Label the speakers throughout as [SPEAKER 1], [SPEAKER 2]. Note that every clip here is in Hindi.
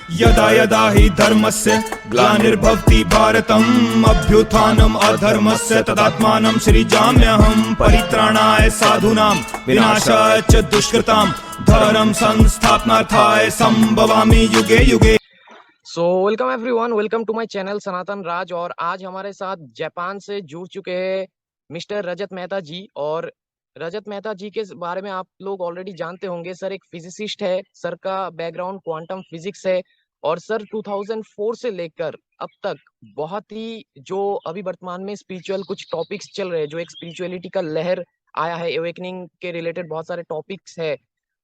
[SPEAKER 1] यदा यदा हि धर्मस्य ग्लानिर्भवति भारतम् अभ्युत्थानम् अधर्मस्य तदात्मानं सृजाम्यहम् परित्राणाय साधूनां विनाशाय च दुष्कृतां धर्म संस्थापनार्थाय संभवामि युगे युगे।
[SPEAKER 2] So welcome everyone, welcome to my channel Sanatan Raj. और आज हमारे साथ जापान से जुड़ चुके हैं मिस्टर रजत मेहता जी। और रजत मेहता जी के बारे में आप लोग ऑलरेडी जानते होंगे। सर एक फिजिसिस्ट है, सर का बैकग्राउंड क्वांटम फिजिक्स है। और सर 2004 से लेकर अब तक बहुत ही जो अभी वर्तमान में स्पिरिचुअल कुछ टॉपिक्स चल रहे हैं, जो एक स्पिरिचुअलिटी का लहर आया है, अवेकनिंग के रिलेटेड बहुत सारे टॉपिक्स है,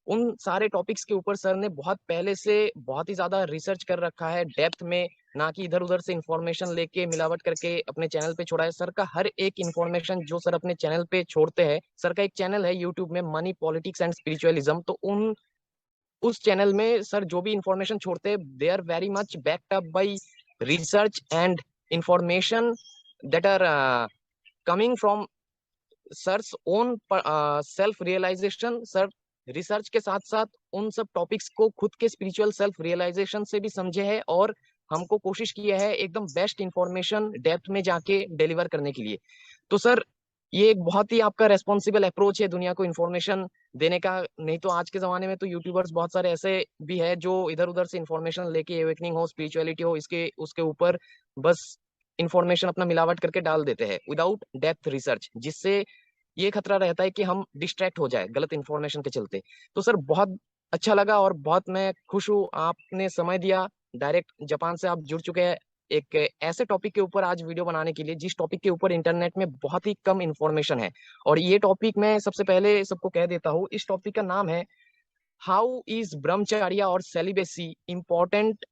[SPEAKER 2] उन सारे टॉपिक्स के ऊपर सर ने बहुत पहले से बहुत ही ज्यादा रिसर्च कर रखा है डेप्थ में, ना कि इधर उधर से इंफॉर्मेशन लेके मिलावट करके अपने चैनल पे छोड़ा है। सर का हर एक इंफॉर्मेशन जो सर अपने चैनल पे छोड़ते हैं, सर का एक चैनल है यूट्यूब में, मनी पॉलिटिक्स एंड स्पिरिचुअलिज्म, तो उस चैनल में सर जो भी इंफॉर्मेशन छोड़ते हैं, they are very much backed up by research and information that are coming from search on self realization. Sir research के साथ साथ उन सब टॉपिक्स को खुद के स्पिरिचुअल सेल्फ रियलाइजेशन से भी समझे है, और हमको कोशिश किया है एकदम बेस्ट इंफॉर्मेशन डेप्थ में जाके डिलीवर करने के लिए। तो सर ये एक बहुत ही आपका रेस्पॉन्सिबल अप्रोच है दुनिया को इन्फॉर्मेशन देने का। नहीं तो आज के जमाने में तो यूट्यूबर्स बहुत सारे ऐसे भी है जो इधर उधर से इन्फॉर्मेशन लेके, अवेकनिंग हो, स्पिरिचुअलिटी हो, इसके उसके ऊपर बस इंफॉर्मेशन अपना मिलावट करके डाल देते हैं विदाउट डेप्थ रिसर्च, जिससे ये खतरा रहता है कि हम डिस्ट्रैक्ट हो जाए गलत इंफॉर्मेशन के चलते। तो सर बहुत अच्छा लगा और बहुत मैं खुश हूँ आपने समय दिया, डायरेक्ट जापान से आप जुड़ चुके हैं एक ऐसे टॉपिक के ऊपर आज वीडियो बनाने के लिए जिस टॉपिक के ऊपर इंटरनेट में बहुत ही कम इंफॉर्मेशन है। और ये टॉपिक मैं सबसे पहले सबको कह देता हूँ, इस टॉपिक का नाम है हाउ इज ब्रह्मचर्या और celibacy important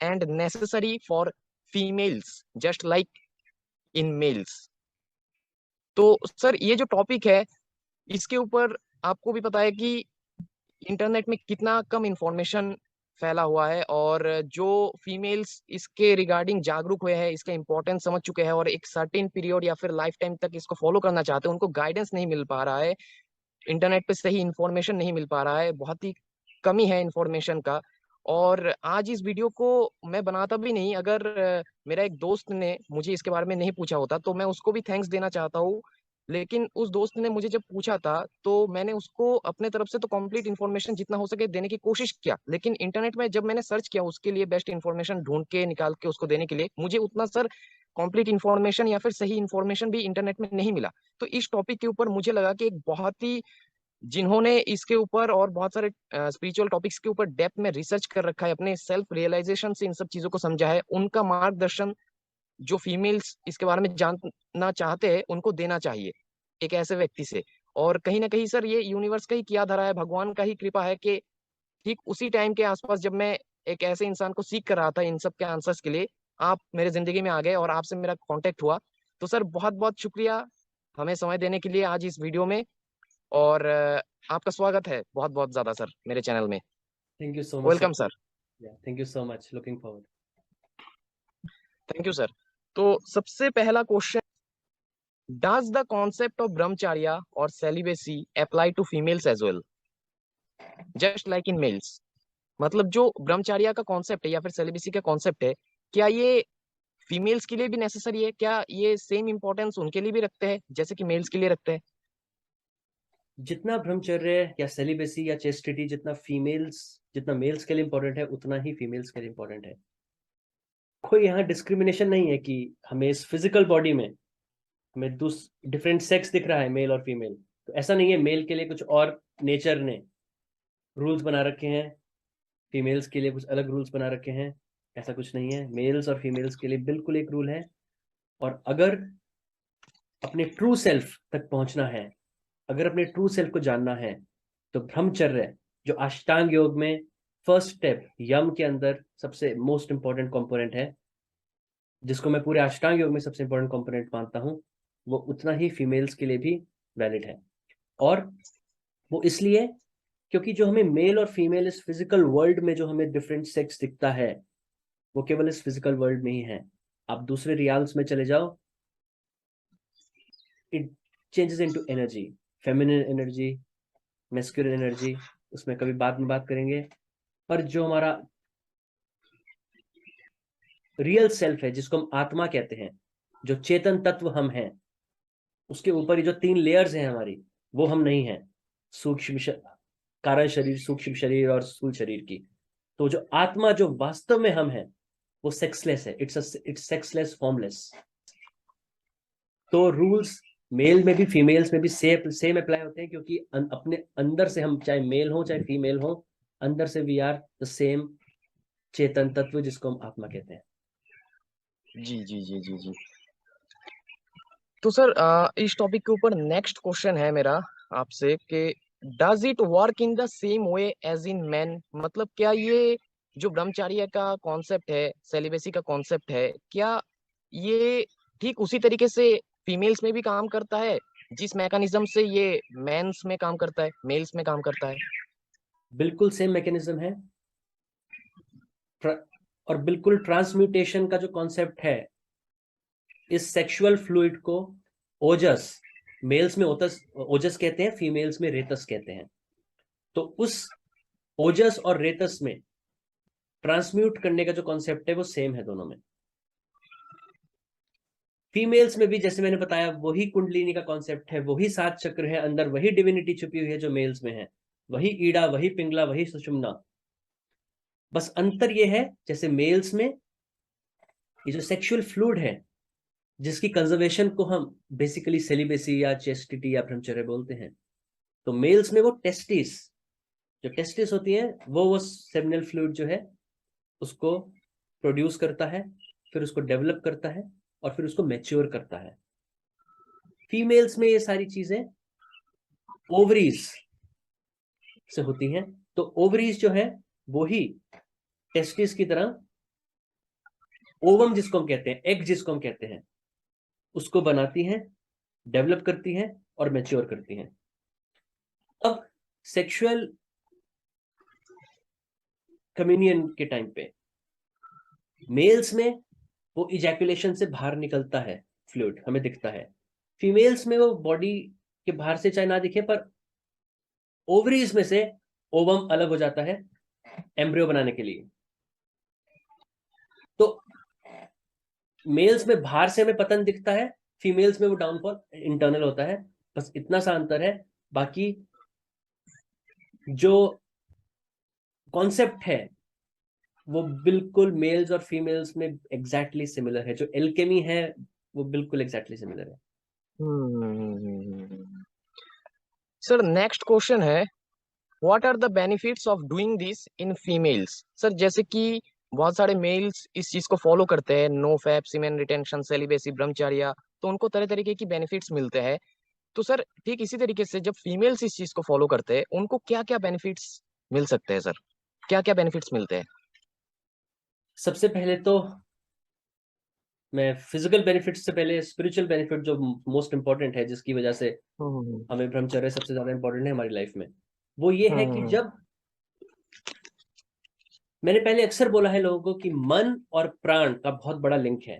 [SPEAKER 2] and necessary for females just like in mails. तो सर ये जो टॉपिक है, इसके ऊपर आपको भी पता है कि इंटरनेट में कितना कम इंफॉर्मेशन फैला हुआ है, और जो फीमेल्स इसके रिगार्डिंग जागरूक हुए हैं, इसका इंपॉर्टेंस समझ चुके हैं और एक सर्टेन पीरियड या फिर लाइफ टाइम तक इसको फॉलो करना चाहते हैं, उनको गाइडेंस नहीं मिल पा रहा है, इंटरनेट पे सही इंफॉर्मेशन नहीं मिल पा रहा है, बहुत ही कमी है इंफॉर्मेशन का। और आज इस वीडियो को मैं बनाता भी नहीं अगर मेरा एक दोस्त ने मुझे इसके बारे में नहीं पूछा होता, तो मैं उसको भी थैंक्स देना चाहता हूँ। लेकिन उस दोस्त ने मुझे जब पूछा था तो मैंने उसको अपने तरफ से तो कंप्लीट इन्फॉर्मेशन जितना हो सके देने की कोशिश किया, लेकिन इंटरनेट में जब मैंने सर्च किया उसके लिए बेस्ट इन्फॉर्मेशन ढूंढ के निकाल के उसको देने के लिए, मुझे उतना सर कंप्लीट इन्फॉर्मेशन या फिर सही इन्फॉर्मेशन भी इंटरनेट में नहीं मिला। तो इस टॉपिक के ऊपर मुझे लगा कि एक बहुत ही जिन्होंने इसके ऊपर और बहुत सारे स्पिरिचुअल टॉपिक्स के ऊपर डेप्थ में रिसर्च कर रखा है, अपने सेल्फ रियलाइजेशन से इन सब चीजों को समझा है, उनका मार्गदर्शन जो फीमेल्स इसके बारे में जानना चाहते हैं उनको देना चाहिए एक ऐसे व्यक्ति से। और कहीं ना कहीं सर ये यूनिवर्स का ही किया धरा है, भगवान का ही कृपा है कि ठीक उसी टाइम के आसपास जब मैं एक ऐसे इंसान को सीख कर रहा था इन सब के आंसर्स के लिए, आप मेरे जिंदगी में आ गए और आपसे मेरा कांटेक्ट हुआ। तो सर बहुत बहुत शुक्रिया हमें समय देने के लिए आज इस वीडियो में। और आपका स्वागत है बहुत बहुत ज्यादा सर मेरे चैनल में।
[SPEAKER 3] Thank you so much, sir.
[SPEAKER 2] Welcome sir.
[SPEAKER 3] Yeah, thank you so much. Looking forward.
[SPEAKER 2] Thank you sir. तो सबसे पहला question, does the concept of brahmacharya और celibacy apply to females as well just like in males? मतलब जो ब्रह्मचर्या का कॉन्सेप्ट है या फिर सेलिबेसी का कॉन्सेप्ट है, क्या ये फीमेल्स के लिए भी नेसेसरी है? क्या ये सेम इंपॉर्टेंस उनके लिए भी रखते हैं जैसे कि मेल्स के लिए रखते हैं?
[SPEAKER 3] जितना ब्रह्मचर्य या सेलिबेसी या चेस्टिटी जितना मेल्स के लिए इंपॉर्टेंट है, उतना ही फीमेल्स के लिए इंपॉर्टेंट है। कोई यहाँ डिस्क्रिमिनेशन नहीं है कि हमें इस फिजिकल बॉडी में हमें डिफरेंट सेक्स दिख रहा है, मेल और फीमेल, तो ऐसा नहीं है मेल के लिए कुछ और नेचर ने रूल्स बना रखे हैं, फीमेल्स के लिए कुछ अलग रूल्स बना रखे हैं। ऐसा कुछ नहीं है, मेल्स और फीमेल्स के लिए बिल्कुल एक रूल है। और अगर अपने ट्रू सेल्फ तक पहुंचना है, अगर अपने ट्रू सेल्फ को जानना है, तो ब्रह्मचर्य जो अष्टांग योग में फर्स्ट स्टेप, यम के अंदर सबसे मोस्ट इंपॉर्टेंट कंपोनेंट है, जिसको मैं पूरे अष्टांग योग में सबसे इंपॉर्टेंट कंपोनेंट मानता हूं, वो उतना ही फीमेल्स के लिए भी वैलिड है। और वो इसलिए क्योंकि जो हमें मेल और फीमेल इस फिजिकल वर्ल्ड में जो हमें डिफरेंट सेक्स दिखता है, वो केवल इस फिजिकल वर्ल्ड में ही है। आप दूसरे रियाल्स में चले जाओ, it changes into energy, feminine energy, masculine energy, उसमें कभी बाद में बात करेंगे। पर जो हमारा रियल सेल्फ है, जिसको हम आत्मा कहते हैं, जो चेतन तत्व हम हैं, उसके ऊपर ही जो 3 लेयर्स हैं हमारी, वो हम नहीं हैं। कारण शरीर, सूक्ष्म शरीर और स्थूल शरीर की। तो जो आत्मा, जो वास्तव में हम हैं, वो सेक्सलेस है। It's sexless, formless. तो रूल्स मेल में भी फीमेल्स में भी सेम अप्लाई होते हैं, क्योंकि अपने अंदर से हम, चाहे मेल हो चाहे फीमेल हो, अंदर से वी आर द सेम चेतन तत्व, जिसको हम आत्मा कहते हैं।
[SPEAKER 2] जी जी जी जी जी। तो सर इस टॉपिक के ऊपर नेक्स्ट क्वेश्चन है मेरा आपसे कि does it work in the same way as in man? मतलब क्या ये जो ब्रह्मचर्य का कॉन्सेप्ट है, सेलिबेसी का कॉन्सेप्ट है, क्या ये ठीक उसी तरीके से फीमेल्स में भी काम करता है जिस मैकेनिज्म से ये मेंस में काम करता है, मेल्स में काम करता है?
[SPEAKER 3] बिल्कुल सेम मैकेनिज्म है। और बिल्कुल ट्रांसम्यूटेशन का जो कॉन्सेप्ट है, इस सेक्सुअल फ्लूइड को ओजस, मेल्स में ओजस कहते हैं, फीमेल्स में रेतस कहते हैं। तो उस ओजस और रेतस में ट्रांसम्यूट करने का जो कॉन्सेप्ट है, वो सेम है दोनों में। फीमेल्स में भी, जैसे मैंने बताया, वही कुंडलिनी का कॉन्सेप्ट है, वही 7 चक्र है, अंदर वही डिविनिटी छुपी हुई है जो मेल्स में है, वही ईड़ा, वही पिंगला, वही सुषुम्ना। बस अंतर ये है, जैसे मेल्स में ये जो सेक्सुअल फ्लूइड है, जिसकी कंजर्वेशन को हम बेसिकली सेलिबेसी या चेस्टिटी या ब्रह्मचर्य बोलते हैं, तो मेल्स में वो टेस्टिस, जो टेस्टिस होती है, वो सेमिनल फ्लूइड जो है उसको प्रोड्यूस करता है, फिर उसको डेवलप करता है, और फिर उसको मैच्योर करता है। फीमेल्स में ये सारी चीजें ओवरीज से होती हैं। तो ओवरीज जो है वो ही टेस्टिस की तरह ओवम, जिसको हम कहते हैं, एग जिसको हम कहते हैं, उसको बनाती हैं, डेवलप करती हैं और मैच्योर करती हैं। अब सेक्सुअल कम्युनियन के टाइम पे मेल्स में वो इजैकुलेशन से बाहर निकलता है, फ्लूइड हमें दिखता है। फीमेल्स में वो बॉडी के बाहर से चाहे ना दिखे, पर ओवरीज में से ओवम अलग हो जाता है एम्ब्रियो बनाने के लिए। तो मेल्स में बाहर से हमें पतन दिखता है, फीमेल्स में वो डाउनफॉल इंटरनल होता है। बस इतना सा अंतर है। बाकी जो कॉन्सेप्ट है वो बिल्कुल मेल्स और फीमेल्स में एग्जैक्टली सिमिलर है। जो एल्केमी है वो बिल्कुल एग्जैक्टली सिमिलर है।
[SPEAKER 2] सर नेक्स्ट क्वेश्चन है, what are the benefits of doing this in females? Sir जैसे कि बहुत सारे मेल्स इस चीज को फॉलो करते हैं, नो फैप, सीमेन रिटेंशन, सेलिबेसी, ब्रह्मचर्य, तो उनको तरह तरीके की बेनिफिट्स मिलते हैं। तो सर ठीक इसी तरीके से जब फीमेल्स इस चीज को फॉलो करते हैं, उनको क्या क्या बेनिफिट्स मिल सकते हैं? सर क्या क्या बेनिफिट्स मिलते हैं?
[SPEAKER 3] सबसे पहले तो मैं फिजिकल बेनिफिट्स से पहले स्पिरिचुअल बेनिफिट, जो मोस्ट इंपॉर्टेंट है, जिसकी वजह से हमें ब्रह्मचर्य सबसे ज्यादा इंपॉर्टेंट है हमारी लाइफ में, वो ये है कि जब, मैंने पहले अक्सर बोला है लोगों को कि मन और प्राण का बहुत बड़ा लिंक है।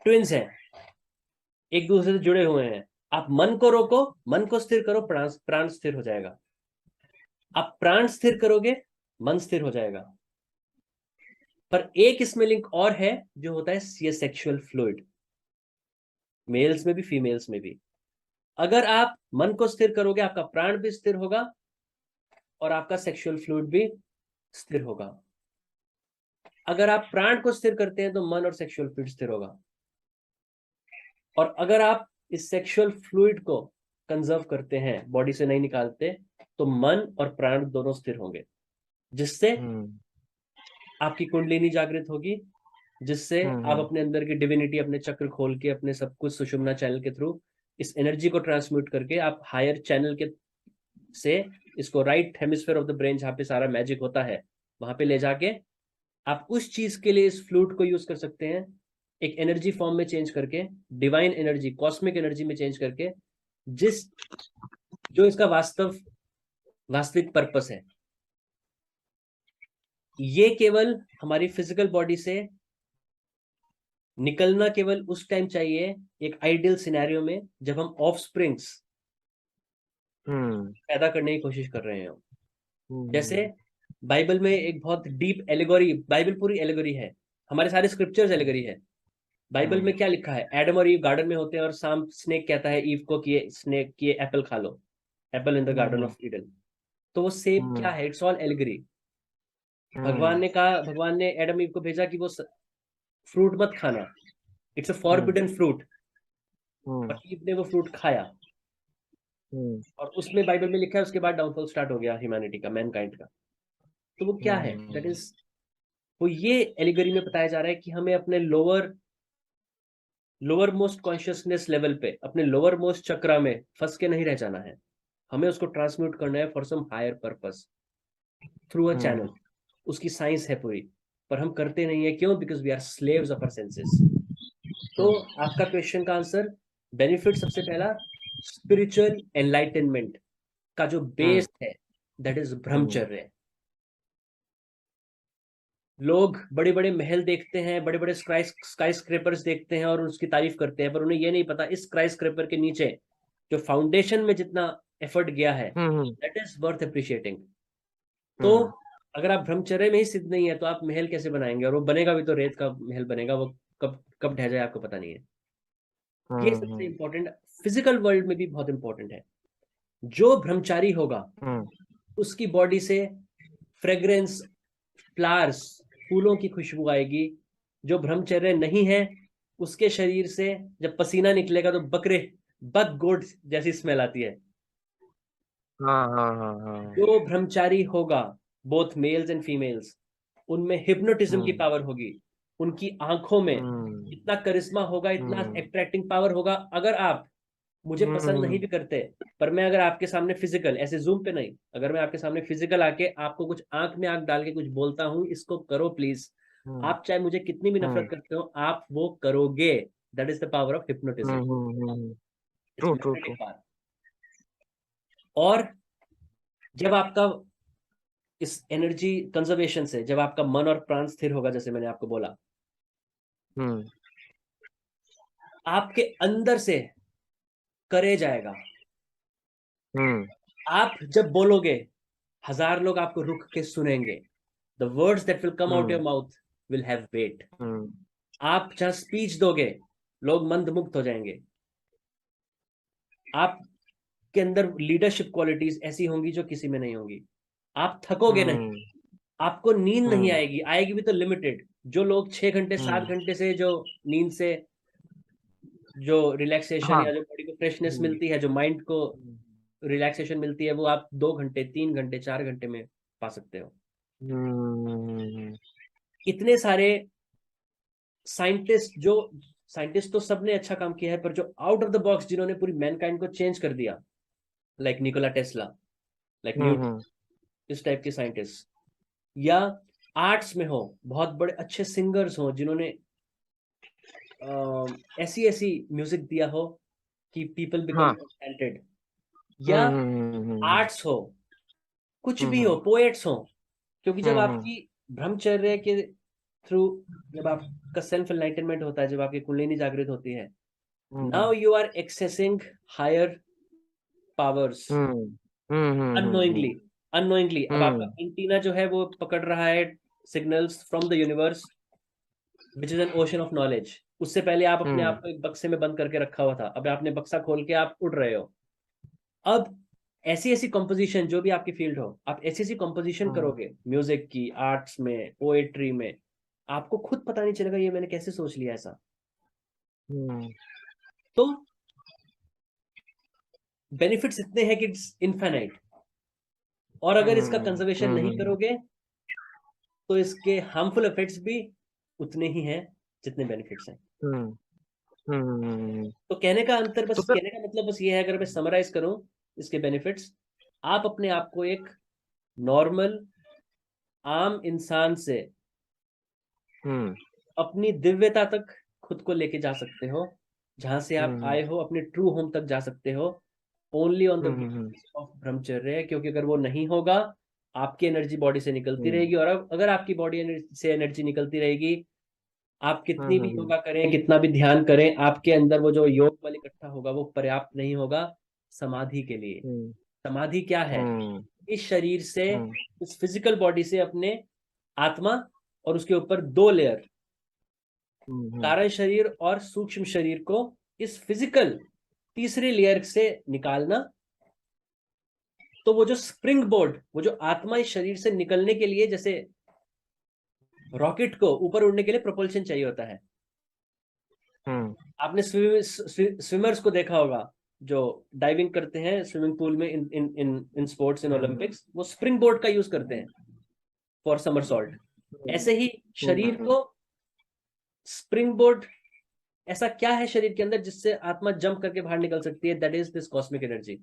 [SPEAKER 3] ट्विंस हैं, एक दूसरे से जुड़े हुए हैं। आप मन को रोको, मन को स्थिर करो, प्राण स्थिर हो जाएगा। आप प्राण स्थिर करोगे, मन स्थिर हो जाएगा। पर एक इसमें लिंक और है, जो होता है ये सेक्सुअल फ्लूइड, मेल्स में भी फीमेल्स में भी। अगर आप मन को स्थिर करोगे, आपका प्राण भी स्थिर होगा और आपका सेक्सुअल फ्लूइड भी स्थिर होगा। अगर आप प्राण को स्थिर करते हैं तो मन और सेक्सुअल फ्लूइड स्थिर होगा। और अगर आप इस सेक्सुअल फ्लूइड को कंजर्व करते हैं, बॉडी से नहीं निकालते, तो मन और प्राण दोनों स्थिर होंगे, जिससे आपकी कुंडलिनी जागृत होगी, जिससे आप अपने अंदर की डिविनिटी, अपने चक्र खोल के, अपने सब कुछ सुषुम्ना चैनल के थ्रू इस एनर्जी को ट्रांसम्यूट करके आप हायर चैनल के से इसको right hemisphere of the brain, जहां पे सारा मैजिक होता है, वहां पे ले जाके आप उस चीज के लिए इस फ्लूइड को यूज कर सकते हैं, एक एनर्जी फॉर्म में चेंज करके, डिवाइन एनर्जी, कॉस्मिक एनर्जी में चेंज करके, जो इसका वास्तविक पर्पस है। ये केवल हमारी फिजिकल बॉडी से निकलना केवल उस टाइम चाहिए, एक आइडियल सिनेरियो में, जब हम ऑफस्प्रिंग्स पैदा करने की कोशिश कर रहे हो। जैसे बाइबल में एक बहुत डीप एलिगोरी, बाइबल पूरी एलिगोरी है, हमारे सारे स्क्रिप्चर्स एलिगोरी है। बाइबल में क्या लिखा है, एडम और ईव गार्डन में होते हैं और शाम स्नेक कहता है ईव को कि स्नेक की एप्पल खा लो, apple in the garden of Eden. तो वो सेम क्या है, इट्स ऑल एलिगोरी। भगवान ने एडम ईव को भेजा कि वो फ्रूट मत खाना, इट्स अ फॉरबिडन फ्रूट, और ईव ने वो फ्रूट खाया, और उसमें बाइबल में लिखा है उसके बाद डाउनफॉल स्टार्ट हो गया ह्यूमैनिटी का, मैनकाइंड का। तो वो क्या है, दैट इज, वो ये एलिगोरी में बताया जा रहा है कि हमें अपने लोअर मोस्ट कॉन्शियसनेस लेवल पे, अपने लोअर मोस्ट चक्रा में फंस के नहीं रह जाना है, हमें उसको ट्रांसम्यूट करना है for some higher purpose through a channel. उसकी साइंस है पूरी, पर हम करते नहीं है, क्यों? Because we are slaves of our senses. तो आपका क्वेश्चन का आंसर, बेनिफिट सबसे पहला स्पिरिचुअल एनलाइटनमेंट का जो बेस है, दैट इज ब्रह्मचर्य। लोग बड़े बड़े महल देखते हैं, बड़े बड़े स्काई स्क्रेपर्स देखते हैं और उसकी तारीफ करते हैं, पर उन्हें यह नहीं पता इस स्काई स्क्रेपर के नीचे जो फाउंडेशन में जितना एफर्ट गया है, दैट इज वर्थ अप्रिशिएटिंग। तो अगर आप ब्रह्मचर्य में ही सिद्ध नहीं है तो आप महल कैसे बनाएंगे? और वो बनेगा भी तो रेत का महल बनेगा, वो कब कब ढह जाए आपको पता नहीं है। ये सबसे इंपॉर्टेंट, फिजिकल वर्ल्ड में भी बहुत इंपॉर्टेंट है। जो ब्रह्मचारी होगा उसकी बॉडी से फ्रेग्रेंस, फ्लावर्स, फूलों की खुशबू आएगी। जो ब्रह्मचर्य नहीं है उसके शरीर से जब पसीना निकलेगा तो बक गोट जैसी स्मेल आती है। जो ब्रह्मचारी होगा, बोथ मेल्स एंड फीमेल्स, उनमें हिप्नोटिज्म की पावर होगी, उनकी आंखों में इतना करिश्मा होगा, इतना अट्रैक्टिंग पावर होगा। अगर आप मुझे पसंद नहीं भी करते, पर मैं अगर आपके सामने फिजिकल, ऐसे जूम पे नहीं, अगर मैं आपके सामने फिजिकल आके आपको कुछ आंख में आंख डाल के कुछ बोलता हूँ, इसको करो प्लीज, आप चाहे मुझे कितनी भी नफरत करते हो, आप वो करोगे। That is the power of hypnotism. True. और जब आपका इस एनर्जी कंजर्वेशन से, जब आपका मन और प्राण स्थिर होगा, जैसे मैंने आपको बोला, आपके अंदर से करेज आएगा। आप जब बोलोगे, 1000 लोग आपको रुक के सुनेंगे। The words that will come out your mouth will have weight. आप जहां स्पीच दोगे, लोग मंत्रमुग्ध हो जाएंगे। आपके अंदर लीडरशिप क्वालिटीज ऐसी होंगी जो किसी में नहीं होंगी। आप थकोगे नहीं, आपको नींद नहीं आएगी, आएगी भी तो लिमिटेड। जो लोग 6 घंटे 7 घंटे से जो नींद से जो रिलैक्सेशन या जो बॉडी को फ्रेशनेस मिलती है, जो माइंड को रिलैक्सेशन मिलती है, वो आप 2 घंटे 3 घंटे 4 घंटे में पा सकते हो। इतने सारे साइंटिस्ट तो सबने अच्छा काम किया है, पर जो आउट ऑफ द बॉक्स जिन्होंने पूरी मैनकाइंड को चेंज कर दिया, like Nikola Tesla, like Newton, इस टाइप के साइंटिस्ट, या आर्ट्स में हो, बहुत बड़े अच्छे सिंगर्स हो जिन्होंने ऐसी म्यूजिक दिया हो कि पीपल बिकम टैलेंटेड, या आर्ट्स हो, कुछ भी हो, पोएट्स हो। क्योंकि जब आपकी ब्रह्मचर्य के थ्रू, जब आपका सेल्फ एनलाइटनमेंट होता है, जब आपकी कुंडलिनी जागृत होती है, now you are accessing higher powers unknowingly. अब आपका एंटीना जो है वो पकड़ रहा है signals from the universe which is an ocean of knowledge. उससे पहले आप अपने आप को एक बक्से में बंद करके रखा हुआ था, अब आपने बक्सा खोल के आप उड़ रहे हो। अब ऐसी कंपोजिशन, जो भी आपकी फील्ड हो, आप ऐसी कंपोजिशन करोगे, म्यूजिक की, आर्ट्स में, पोएट्री में, आपको खुद पता नहीं चलेगा ये मैंने कैसे सोच लिया ऐसा। तो बेनिफिट्स इतने हैं कि इट्स इनफाइनाइट। और अगर इसका कंजर्वेशन नहीं करोगे तो इसके हार्मफुल इफेक्ट्स भी उतने ही हैं जितने बेनिफिट्स हैं। तो कहने का मतलब बस ये है, अगर मैं समराइज करूं इसके बेनिफिट्स, आप अपने आप को एक नॉर्मल आम इंसान से अपनी दिव्यता तक खुद को लेके जा सकते हो, जहां से आप आए हो, अपने ट्रू होम तक जा सकते हो, ओनली ऑन द ऑफ ब्रह्मचर्य। क्योंकि अगर वो नहीं होगा, आपकी एनर्जी बॉडी से निकलती रहेगी, और अगर आपकी बॉडी से एनर्जी निकलती रहेगी, आप कितनी भी योगा करें, कितना भी ध्यान करें, आपके अंदर वो जो योग बल इकट्ठा होगा वो पर्याप्त नहीं होगा समाधि के लिए। समाधि क्या है?
[SPEAKER 2] हम्म
[SPEAKER 3] इस शरीर से,
[SPEAKER 2] हम्म
[SPEAKER 3] इस फिजिकल बॉडी से अपने आत्मा और उसके ऊपर 2 लेयर,
[SPEAKER 2] हम्म
[SPEAKER 3] कारण शरीर और सूक्ष्म शरीर को इस फिजिकल तीसरे लेयर से निकालना। तो वो जो स्प्रिंग बोर्ड, वो जो आत्मा इस शरीर से निकलने के लिए, जैसे रॉकेट को ऊपर उड़ने के लिए प्रोपल्शन चाहिए होता है।
[SPEAKER 2] हम्म
[SPEAKER 3] आपने स्विमर्स को देखा होगा जो डाइविंग करते हैं स्विमिंग पूल में, इन इन इन इन स्पोर्ट्स, इन ओलंपिक्स, वो स्प्रिंग बोर्ड का यूज करते हैं फॉर समरसॉल्ट। ऐसे ही शरीर को स्प्रिंग बोर्ड, ऐसा क्या है शरीर के अंदर जिससे आत्मा जंप करके बाहर निकल सकती है? That is this cosmic energy.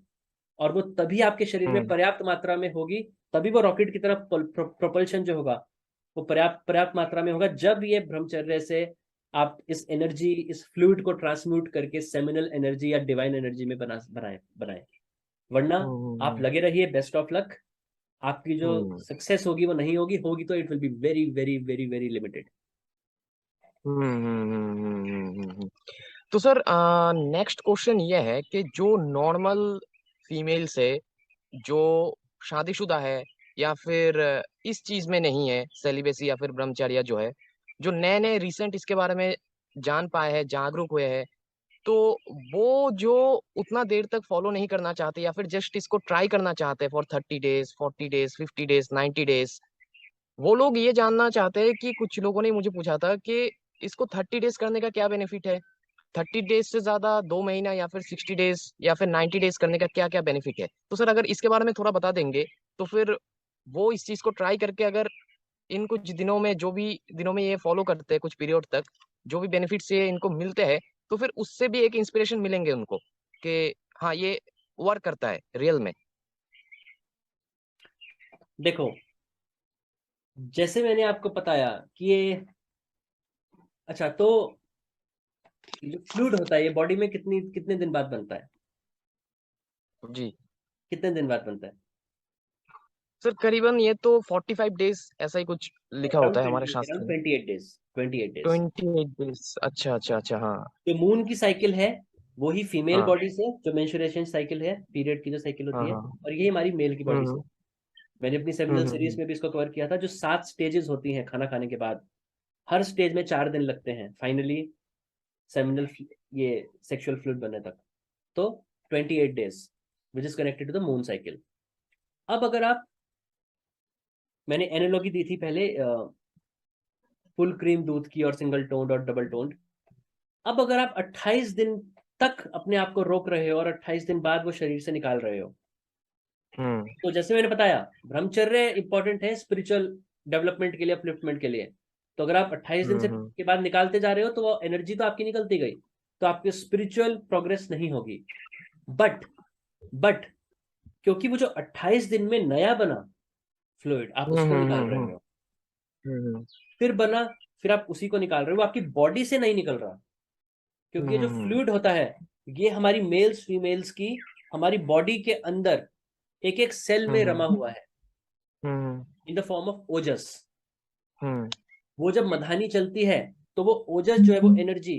[SPEAKER 3] और वो तभी आपके शरीर में पर्याप्त मात्रा में होगी, तभी वो रॉकेट की तरफ प्रोपल्शन जो होगा वो पर्याप्त पर्याप्त मात्रा में होगा, जब ये ब्रह्मचर्य से आप इस एनर्जी, इस फ्लूइड को ट्रांसम्यूट करके सेमिनल एनर्जी या डिवाइन एनर्जी में बनाए। वरना आप लगे रहिए, बेस्ट ऑफ लक, आपकी जो सक्सेस होगी वो नहीं होगी, होगी तो it will be very very very very limited.
[SPEAKER 2] तो सर नेक्स्ट क्वेश्चन ये है कि जो नॉर्मल फीमेल्स है, जो शादीशुदा है या फिर इस चीज में नहीं है, सेलिबेसी या फिर ब्रह्मचर्य जो है, जो नए नए रिसेंट इसके बारे में जान पाए हैं, जागरूक हुए हैं, तो वो जो उतना देर तक फॉलो नहीं करना चाहते या फिर जस्ट इसको ट्राई करना चाहते हैं for 30 days, 40 days, 50 days, 90 days, वो लोग ये जानना चाहते हैं कि कुछ लोगों ने मुझे पूछा था कि इसको 30 डेज करने का क्या बेनिफिट है, 30 डेज से ज्यादा 2 महीना या फिर 60 डेज या फिर 90 डेज करने का क्या क्या बेनिफिट है। तो सर अगर इसके बारे में थोड़ा बता देंगे तो फिर वो इस चीज को ट्राई करके अगर इन कुछ दिनों में, जो भी दिनों में ये फॉलो करते हैं कुछ पीरियड तक, जो भी बेनिफिट्स ये इनको मिलते हैं, तो फिर उससे भी एक इंस्पिरेशन मिलेंगे उनको कि हाँ ये वर्क करता है रियल में।
[SPEAKER 3] देखो, जैसे मैंने आपको बताया कि ये, अच्छा, तो जो फ्लूइड होता है ये बॉडी में कितने दिन बाद बनता है?
[SPEAKER 2] जी
[SPEAKER 3] कितने दिन बाद बनता है?
[SPEAKER 2] सर करीबन ये तो 45 डेज ऐसा ही कुछ लिखा होता है हमारे शास्त्र
[SPEAKER 3] अराउंड
[SPEAKER 2] में।
[SPEAKER 3] 28 डेज, 28 डेज।
[SPEAKER 2] 28 डेज, अच्छा अच्छा अच्छा, हाँ
[SPEAKER 3] जो मून की साइकिल है वही फीमेल
[SPEAKER 2] हाँ
[SPEAKER 3] बॉडी से, जो मेंस्ट्रुएशन साइकिल है, पीरियड की जो साइकिल होती
[SPEAKER 2] हाँ
[SPEAKER 3] है,
[SPEAKER 2] हाँ।
[SPEAKER 3] और यही हमारी मेल की बॉडी से।
[SPEAKER 2] हम्म
[SPEAKER 3] मैंने अपनी सेमिनल सीरीज में भी इसको कवर किया था, जो 7 स्टेजेस होती हैं खाना खाने के बाद। हर स्टेज में 4 दिन लगते हैं फाइनली सेमिनल, ये सेक्सुअल फ्लूइड बनने तक। तो 28 days which is connected to the moon cycle. अब अगर आप, मैंने एनालॉजी दी थी पहले फुल क्रीम दूध की और सिंगल टोन्ड और डबल टोन्ड। अब अगर आप 28 दिन तक अपने आप को रोक रहे हो और 28 दिन बाद वो शरीर से निकाल रहे हो,
[SPEAKER 2] हम्म
[SPEAKER 3] तो जैसे मैंने बताया, ब्रह्मचर्य इंपॉर्टेंट है स्पिरिचुअल डेवलपमेंट के लिए, अपलिफ्टमेंट के लिए। तो अगर आप 28 दिन से के बाद निकालते जा रहे हो तो वो एनर्जी तो आपकी निकलती गई, तो आपकी स्पिरिचुअल प्रोग्रेस नहीं होगी। बट क्योंकि वो जो 28 दिन में नया बना फ्लूइड, आप उसको निकाल रहे हो, फिर बना, फिर आप उसी को निकाल रहे हो, वो आपकी बॉडी से नहीं निकल रहा। क्योंकि ये जो फ्लूइड होता है ये हमारी मेल्स फीमेल्स की, हमारी बॉडी के अंदर एक एक सेल में रमा हुआ है इन द फॉर्म ऑफ ओजस। वो जब मधानी चलती है तो वो ओजस जो है, वो एनर्जी,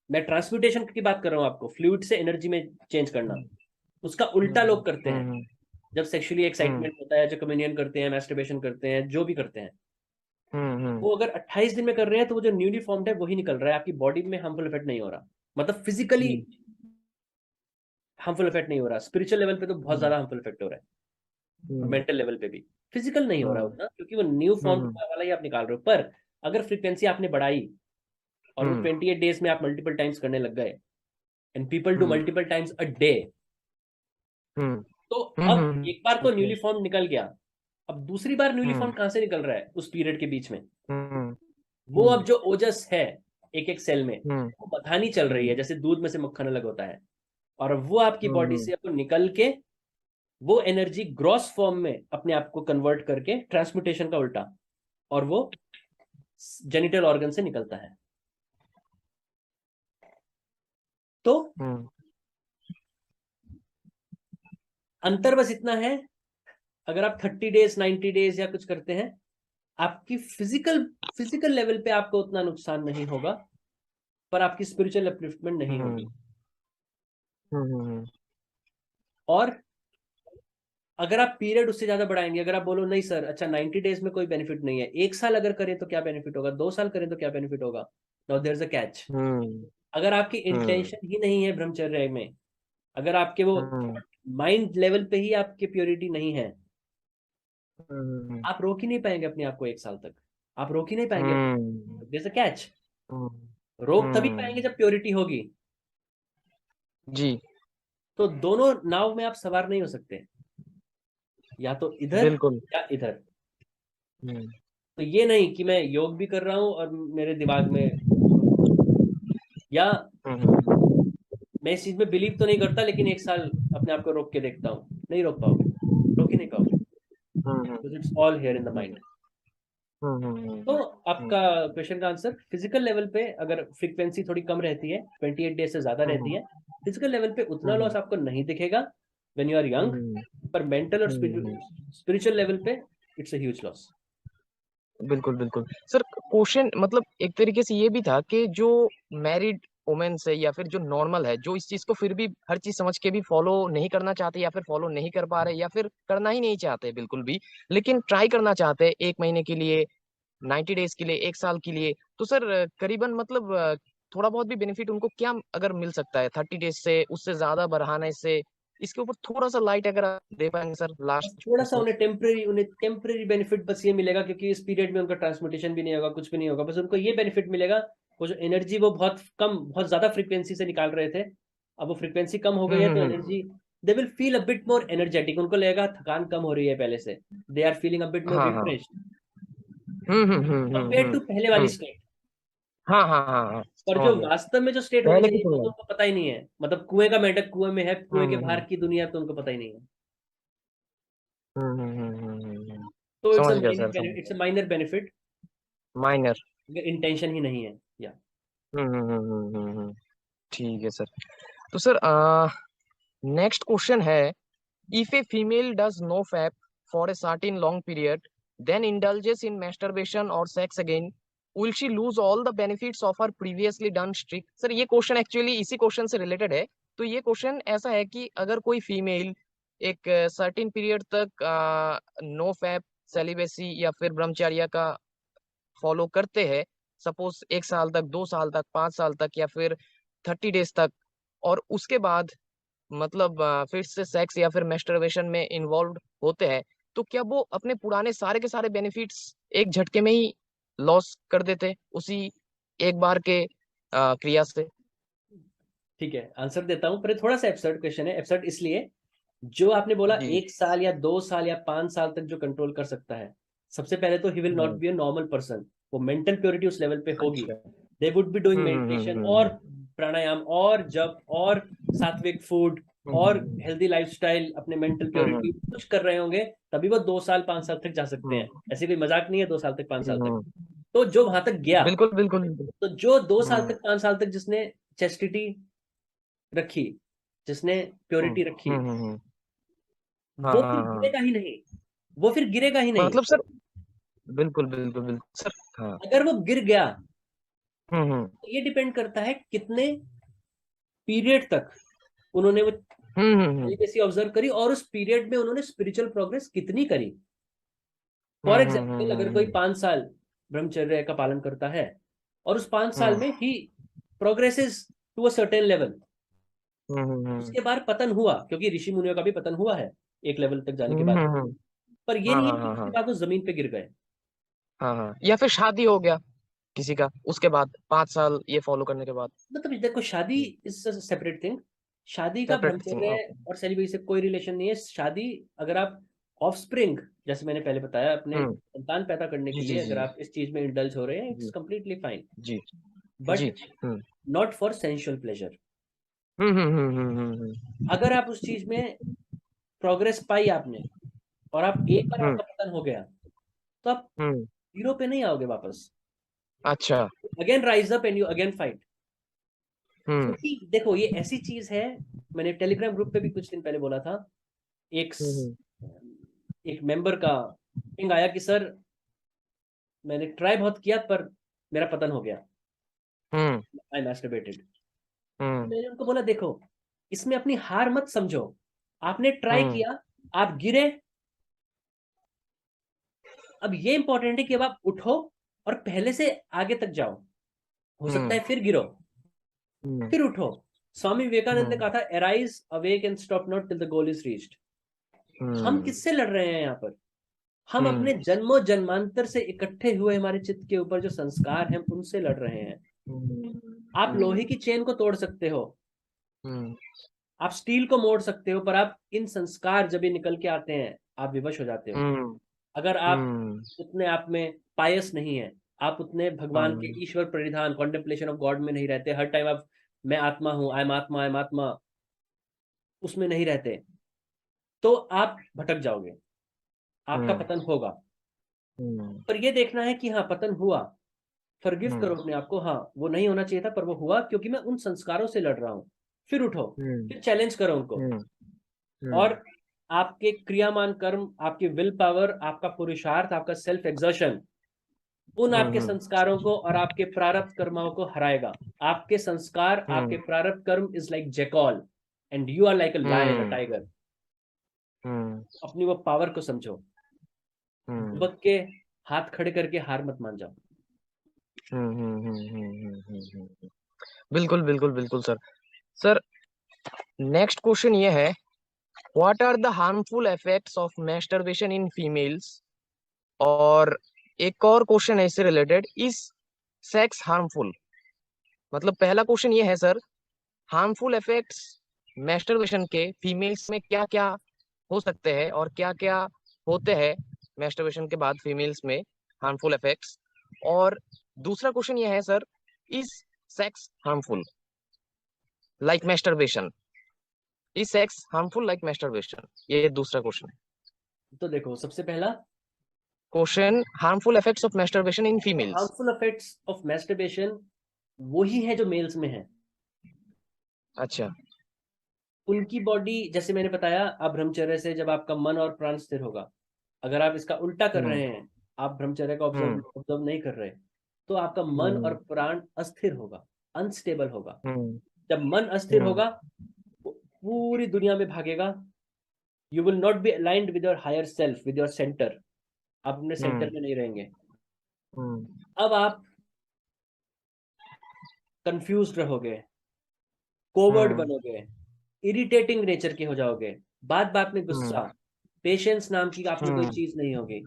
[SPEAKER 3] मैं ट्रांसम्यूटेशन की बात कर रहा हूँ आपको, फ्लूइड से एनर्जी में चेंज करना, उसका उल्टा लोग करते हैं जब सेक्सुअली एक्साइटमेंट होता है, जो कम्युनियन करते हैं, मैस्टरबेशन करते हैं, जो भी करते हैं। वो अगर 28 दिन में कर रहे हैं तो वो जो न्यूली फॉर्म्ड है वही निकल रहा है, आपकी बॉडी में हार्मफुल इफेक्ट नहीं हो रहा, मतलब फिजिकली हार्मफुल इफेक्ट नहीं हो रहा। स्पिरिचुअल लेवल पे तो बहुत ज्यादा हार्मफुल इफेक्ट हो रहा है, और मेंटल लेवल पे भी। फिजिकल नहीं हो रहा उतना, क्योंकि वो न्यू फॉर्म वाला ही आप निकाल रहे हो। पर अगर फ्रीक्वेंसी आपने बढ़ाई और वो 28 डेज में आप मल्टीपल टाइम्स करने लग गए, and people do multiple times a day, तो अब एक बार तो न्यूली फॉर्म निकल गया, अब दूसरी बार न्यूली फॉर्म कहां से निकल रहा है उस पीरियड के बीच में? वो अब जो ओजस है एक एक सेल में, वो मधानी चल रही है, जैसे दूध में से मक्खन अलग होता है, और वो आपकी बॉडी से अब निकल के वो एनर्जी ग्रॉस फॉर्म में अपने आप को कन्वर्ट करके, ट्रांसम्यूटेशन का उल्टा, और वो जेनिटल ऑर्गन से निकलता है। तो अंतर बस इतना है, अगर आप 30 डेज 90 डेज या कुछ करते हैं, आपकी फिजिकल लेवल पे आपको उतना नुकसान नहीं होगा, पर आपकी स्पिरिचुअल अपलिफ्टमेंट नहीं होगी। और अगर आप पीरियड उससे ज्यादा बढ़ाएंगे, अगर आप बोलो नहीं सर अच्छा 90 डेज में कोई बेनिफिट नहीं है, 1 साल अगर करें तो क्या बेनिफिट होगा, 2 साल करें तो क्या बेनिफिट होगा, now there is a catch.
[SPEAKER 2] हम्म
[SPEAKER 3] अगर आपकी
[SPEAKER 2] हम्म
[SPEAKER 3] इंटेंशन ही नहीं है ब्रह्मचर्य में, अगर आपके वो
[SPEAKER 2] हम्म
[SPEAKER 3] माइंड लेवल पे ही आपकी प्योरिटी नहीं है,
[SPEAKER 2] हम्म
[SPEAKER 3] आप रोक ही नहीं पाएंगे अपने आप को 1 साल तक, आप रोक ही नहीं पाएंगे।
[SPEAKER 2] हम्म
[SPEAKER 3] देयर इज अ कैच।
[SPEAKER 2] हम्म
[SPEAKER 3] रोक तभी पाएंगे
[SPEAKER 2] हम्म,
[SPEAKER 3] जब प्योरिटी होगी।
[SPEAKER 2] जी
[SPEAKER 3] तो दोनों नाव में आप सवार नहीं हो सकते, या तो इधर
[SPEAKER 2] बिल्कुल।
[SPEAKER 3] या इधर।
[SPEAKER 2] हम्म
[SPEAKER 3] तो ये नहीं कि मैं योग भी कर रहा हूँ और मेरे दिमाग में, या
[SPEAKER 2] हम्म
[SPEAKER 3] मैं इस चीज में बिलीव तो नहीं करता लेकिन 1 साल अपने आप को रोक के देखता हूँ, नहीं रोक पाओगे, रोक ही नहीं पाओगे,
[SPEAKER 2] hmm
[SPEAKER 3] because it's all here in the mind. तो
[SPEAKER 2] हम्म
[SPEAKER 3] आपका क्वेश्चन का आंसर, फिजिकल लेवल पे अगर फ्रीक्वेंसी थोड़ी कम रहती है, 28 डेज से ज्यादा रहती है, फिजिकल लेवल पे उतना लॉस आपको नहीं दिखेगा व्हेन यू आर यंग, पर मेंटल और स्पिरिचुअल लेवल पे इट्स अ ह्यूज लॉस।
[SPEAKER 2] बिल्कुल बिल्कुल सर। क्वेश्चन मतलब एक तरीके से ये भी था कि जो मैरिड वुमेन्स है या फिर जो नॉर्मल है, जो इस चीज को फिर भी हर चीज समझ के भी फॉलो नहीं करना चाहते या फिर फॉलो नहीं कर पा रहे या फिर करना ही नहीं चाहते बिल्कुल भी, लेकिन ट्राई करना चाहते हैं 1 महीने के लिए, 90 डेज के लिए, 1 साल के लिए, तो सर करीबन मतलब थोड़ा बहुत भी बेनिफिट उनको क्या अगर मिल सकता है 30 डेज से, उससे ज्यादा बढ़ाने से? इसके ऊपर थोड़ा सा लाइट अगर आप दे पाएंगे सर,
[SPEAKER 3] बस
[SPEAKER 2] लास्ट
[SPEAKER 3] थोड़ा सा
[SPEAKER 2] में।
[SPEAKER 3] उन्हें टेम्परेरी बेनिफिट बस ये मिलेगा, क्योंकि इस पीरियड में उनका ट्रांसमिटेशन भी नहीं होगा, कुछ भी नहीं होगा, बस उनको ये बेनिफिट मिलेगा, वो जो एनर्जी वो बहुत कम, बहुत ज्यादा फ्रीक्वेंसी से निकाल रहे थे, अब वो फ्रीक्वेंसी कम हो गई है तो
[SPEAKER 2] हम्म।
[SPEAKER 3] Energy, they will feel a bit more energetic, उनको लगेगा थकान कम हो रही है पहले से, they are feeling a bit more
[SPEAKER 2] हाँ हाँ।
[SPEAKER 3] रिफ्रेश कंपेयर टू पहले वाली
[SPEAKER 2] हम्म।
[SPEAKER 3] स्टेट।
[SPEAKER 2] हाँ हाँ हाँ हाँ,
[SPEAKER 3] पर
[SPEAKER 2] समझ
[SPEAKER 3] जो
[SPEAKER 2] गया।
[SPEAKER 3] वास्तव में जो स्टेट होनी
[SPEAKER 2] पहले की
[SPEAKER 3] चाहिए वो तो
[SPEAKER 2] तुलना।
[SPEAKER 3] उनको पता ही नहीं है, मतलब कुएं का मेंढक कुएं में है, कुएं के बाहर
[SPEAKER 2] हम्म
[SPEAKER 3] की दुनिया तो उनको पता ही नहीं है।
[SPEAKER 2] हम्म।
[SPEAKER 3] तो
[SPEAKER 2] समझ गया सर, समझ
[SPEAKER 3] it's a minor benefit,
[SPEAKER 2] minor.
[SPEAKER 3] अगर इंटेंशन ही नहीं है, या
[SPEAKER 2] ठीक है सर। तो सर नेक्स्ट क्वेश्चन है, if a female does no fap for a certain long period then indulges in masturbation or sex again, will she lose all the benefits of her previously done streak? Sir ये क्वेश्चन एक्चुअली इसी क्वेश्चन से रिलेटेड है। तो ये क्वेश्चन ऐसा है कि अगर कोई फीमेल एक सर्टेन पीरियड तक नो फैप, सेलिबेसी या फिर ब्रह्मचर्य का फॉलो करते हैं, सपोज 1 साल तक, 2 साल तक, 5 साल तक, या फिर 30 डेज तक, और उसके बाद मतलब फिर से सेक्स या फिर मेस्टरवेशन में इन्वॉल्व होते हैं, तो क्या वो अपने पुराने सारे के सारे बेनिफिट्स एक झटके में ही लॉस कर देते उसी एक बार के क्रिया से?
[SPEAKER 3] ठीक है आंसर देता हूं, पर ये थोड़ा सा एब्सर्ड क्वेश्चन है। एब्सर्ड इसलिए, जो आपने बोला
[SPEAKER 2] जी।
[SPEAKER 3] 1 साल या 2 साल या 5 साल तक जो कंट्रोल कर सकता है, सबसे पहले तो he will not
[SPEAKER 2] hmm,
[SPEAKER 3] be a normal person, वो मेंटल प्योरिटी उस लेवल पे होगी,
[SPEAKER 2] अच्छा।
[SPEAKER 3] They would be doing meditation और
[SPEAKER 2] हम्म।
[SPEAKER 3] प्राणायाम और जप और सात्विक फूड और
[SPEAKER 2] हम्म
[SPEAKER 3] हेल्दी लाइफस्टाइल, अपने मेंटल प्योरिटी
[SPEAKER 2] हम्म
[SPEAKER 3] कुछ कर रहे होंगे, तभी वो 2 साल 5 साल तक जा सकते हैं।
[SPEAKER 2] हम्म
[SPEAKER 3] ऐसी कोई मजाक नहीं है 2 साल तक 5 साल तक।
[SPEAKER 2] हम्म,
[SPEAKER 3] तो जो वहां तक गया,
[SPEAKER 2] बिल्कुल बिल्कुल बिल्कुल।
[SPEAKER 3] तो जो 2 साल
[SPEAKER 2] हम्म
[SPEAKER 3] तक 5 साल तक जिसने चेस्टिटी रखी, जिसने प्योरिटी रखी,
[SPEAKER 2] हम्म। हाँ
[SPEAKER 3] वो
[SPEAKER 2] हाँ
[SPEAKER 3] फिर
[SPEAKER 2] हाँ,
[SPEAKER 3] गिरेगा ही नहीं, वो फिर गिरेगा ही नहीं।
[SPEAKER 2] मतलब सर बिल्कुल बिल्कुल बिल्कुल सर। हाँ।
[SPEAKER 3] अगर वो गिर गया,
[SPEAKER 2] हम्म
[SPEAKER 3] तो ये डिपेंड करता है कितने पीरियड तक उन्होंने वो
[SPEAKER 2] हम्म
[SPEAKER 3] सेलिबेसी ऑब्जर्व करी और उस पीरियड में उन्होंने स्पिरिचुअल प्रोग्रेस कितनी करी। फॉर एग्जाम्पल, अगर कोई
[SPEAKER 2] हम्म
[SPEAKER 3] 5 साल ब्रह्मचर्य का पालन करता है और उस 5 साल
[SPEAKER 2] हम्म
[SPEAKER 3] में ही progresses to a certain level,
[SPEAKER 2] हम्म
[SPEAKER 3] उसके बाद पतन हुआ, क्योंकि ऋषि मुनियों का भी पतन हुआ है एक लेवल तक जाने के बाद,
[SPEAKER 2] हम्म,
[SPEAKER 3] पर ये
[SPEAKER 2] हाँ
[SPEAKER 3] नहीं
[SPEAKER 2] हाँ
[SPEAKER 3] है कि
[SPEAKER 2] हाँ
[SPEAKER 3] उसके
[SPEAKER 2] हाँ
[SPEAKER 3] बाद वो जमीन पे गिर गए।
[SPEAKER 2] हाँ हाँ, या फिर शादी हो गया किसी का उसके बाद 5 साल ये फॉलो करने के बाद।
[SPEAKER 3] मतलब देखो, शादी इज सेपरेट थिंग, शादी का
[SPEAKER 2] सेपरेट थिंग,
[SPEAKER 3] ब्रह्मचर्य
[SPEAKER 2] ओके।
[SPEAKER 3] और सेलिब्रेटी से कोई रिलेशन नहीं है। शादी, अगर आप ऑफस्प्रिंग, जैसे मैंने पहले बताया, अपने
[SPEAKER 2] हम्म,
[SPEAKER 3] संतान पैदा करने
[SPEAKER 2] जी
[SPEAKER 3] के
[SPEAKER 2] जी
[SPEAKER 3] लिए
[SPEAKER 2] जी
[SPEAKER 3] अगर आप इस चीज में इंडल्ज हो रहे हैं, इट्स
[SPEAKER 2] जी
[SPEAKER 3] कंप्लीटली फाइन,
[SPEAKER 2] जी जी।
[SPEAKER 3] But not for sensual pleasure. अगर आप उस चीज में प्रोग्रेस पाई आपने, और आप एक बार
[SPEAKER 2] हम्म
[SPEAKER 3] आपका पतन हो गया, तो आप
[SPEAKER 2] हम्म,
[SPEAKER 3] जीरो पे नहीं आओगे वापस,
[SPEAKER 2] अच्छा।
[SPEAKER 3] Again rise up and you again fight.
[SPEAKER 2] हम्म
[SPEAKER 3] क्योंकि देखो, ये ऐसी चीज है, मैंने टेलीग्राम ग्रुप पे भी कुछ दिन पहले बोला था, एक
[SPEAKER 2] हम्म
[SPEAKER 3] एक मेंबर का पिंग आया कि सर मैंने ट्राई बहुत किया पर मेरा पतन हो गया,
[SPEAKER 2] हम्म
[SPEAKER 3] आई मैस्टरबेटेड।
[SPEAKER 2] हम्म
[SPEAKER 3] मैंने उनको बोला देखो, इसमें अपनी हार मत समझो, आपने ट्राई
[SPEAKER 2] हम्म
[SPEAKER 3] किया, आप गिरे, अब ये इंपॉर्टेंट है कि अब आप उठो और पहले से आगे तक जाओ। हो सकता है फिर गिरो, फिर उठो। स्वामी विवेकानंद ने कहा था, arise awake and stop not till the goal is reached. हम किससे लड़ रहे हैं यहाँ पर? हम अपने जन्मों जन्मांतर से इकट्ठे हुए हमारे चित्त के ऊपर जो संस्कार हैं उनसे लड़ रहे हैं। आप लोहे की चेन को तोड़ सकते हो, आप स्टील को मोड़ सकते हो, पर आप इन संस्कार जब ये निकल के आते हैं आप विवश हो जाते हो। अगर आप उतने आप में पायस नहीं है, आप उतने भगवान के ईश्वर परिधान कॉन्टेम्पलेशन ऑफ गॉड में नहीं रहते, हर टाइम आप मैं आत्मा हूं, आई एम आत्मा उसमें नहीं रहते, तो आप भटक जाओगे, आपका पतन होगा। पर ये देखना है कि हाँ पतन हुआ, फॉरगिव करो अपने आप को, हाँ वो नहीं होना चाहिए था पर वो हुआ क्योंकि मैं उन संस्कारों से लड़ रहा हूं। फिर उठो, फिर चैलेंज करो उनको। और आपके क्रियामान कर्म, आपकी विल पावर, आपका पुरुषार्थ, आपका सेल्फ एक्सर्शन उन आपके संस्कारों को और आपके प्रारब्ध कर्मों को हराएगा। आपके संस्कार, आपके प्रारब्ध कर्म is like jackal and you are like a lion, a tiger. अपनी वो पावर को समझो, दुबक के हाथ खड़े करके हार मत मान जाओ।
[SPEAKER 2] बिल्कुल बिल्कुल बिल्कुल सर। सर नेक्स्ट क्वेश्चन ये है, what are the harmful effects of masturbation in females? और एक और क्वेश्चन है इससे रिलेटेड, इज सेक्स हार्मफुल? मतलब पहला क्वेश्चन ये है सर, हार्मफुल इफेक्ट्स मैस्टरबेशन के फीमेल्स में क्या क्या हो सकते हैं और क्या क्या होते हैं मैस्टरबेशन के बाद फीमेल्स में हार्मफुल इफेक्ट्स? और दूसरा क्वेश्चन ये है sir, is sex harmful like masturbation? Is sex harmful like masturbation? ये दूसरा क्वेश्चन है।
[SPEAKER 3] तो देखो, सबसे पहला
[SPEAKER 2] question, harmful effects of masturbation in females.
[SPEAKER 3] Harmful effects of masturbation वही है जो मेल्स में है।
[SPEAKER 2] अच्छा।
[SPEAKER 3] उनकी बॉडी, जैसे मैंने बताया, आप ब्रह्मचर्य से जब आपका मन और प्राण स्थिर होगा, अगर आप इसका उल्टा कर रहे हैं, आप ब्रह्मचर्य का ऑब्जर्व नहीं कर रहे, तो आपका मन और प्राण अस्थिर होगा, अनस्टेबल होगा। जब मन अस्थिर होगा, पूरी दुनिया में भागेगा, you will not be aligned with your higher self, with your center. आप अपने सेंटर में नहीं रहेंगे। अब आप कंफ्यूज्ड रहोगे, कोवर्ड बनोगे, इरिटेटिंग नेचर के हो जाओगे, बात बात में गुस्सा, पेशेंस नाम की आप में कोई चीज नहीं होगी।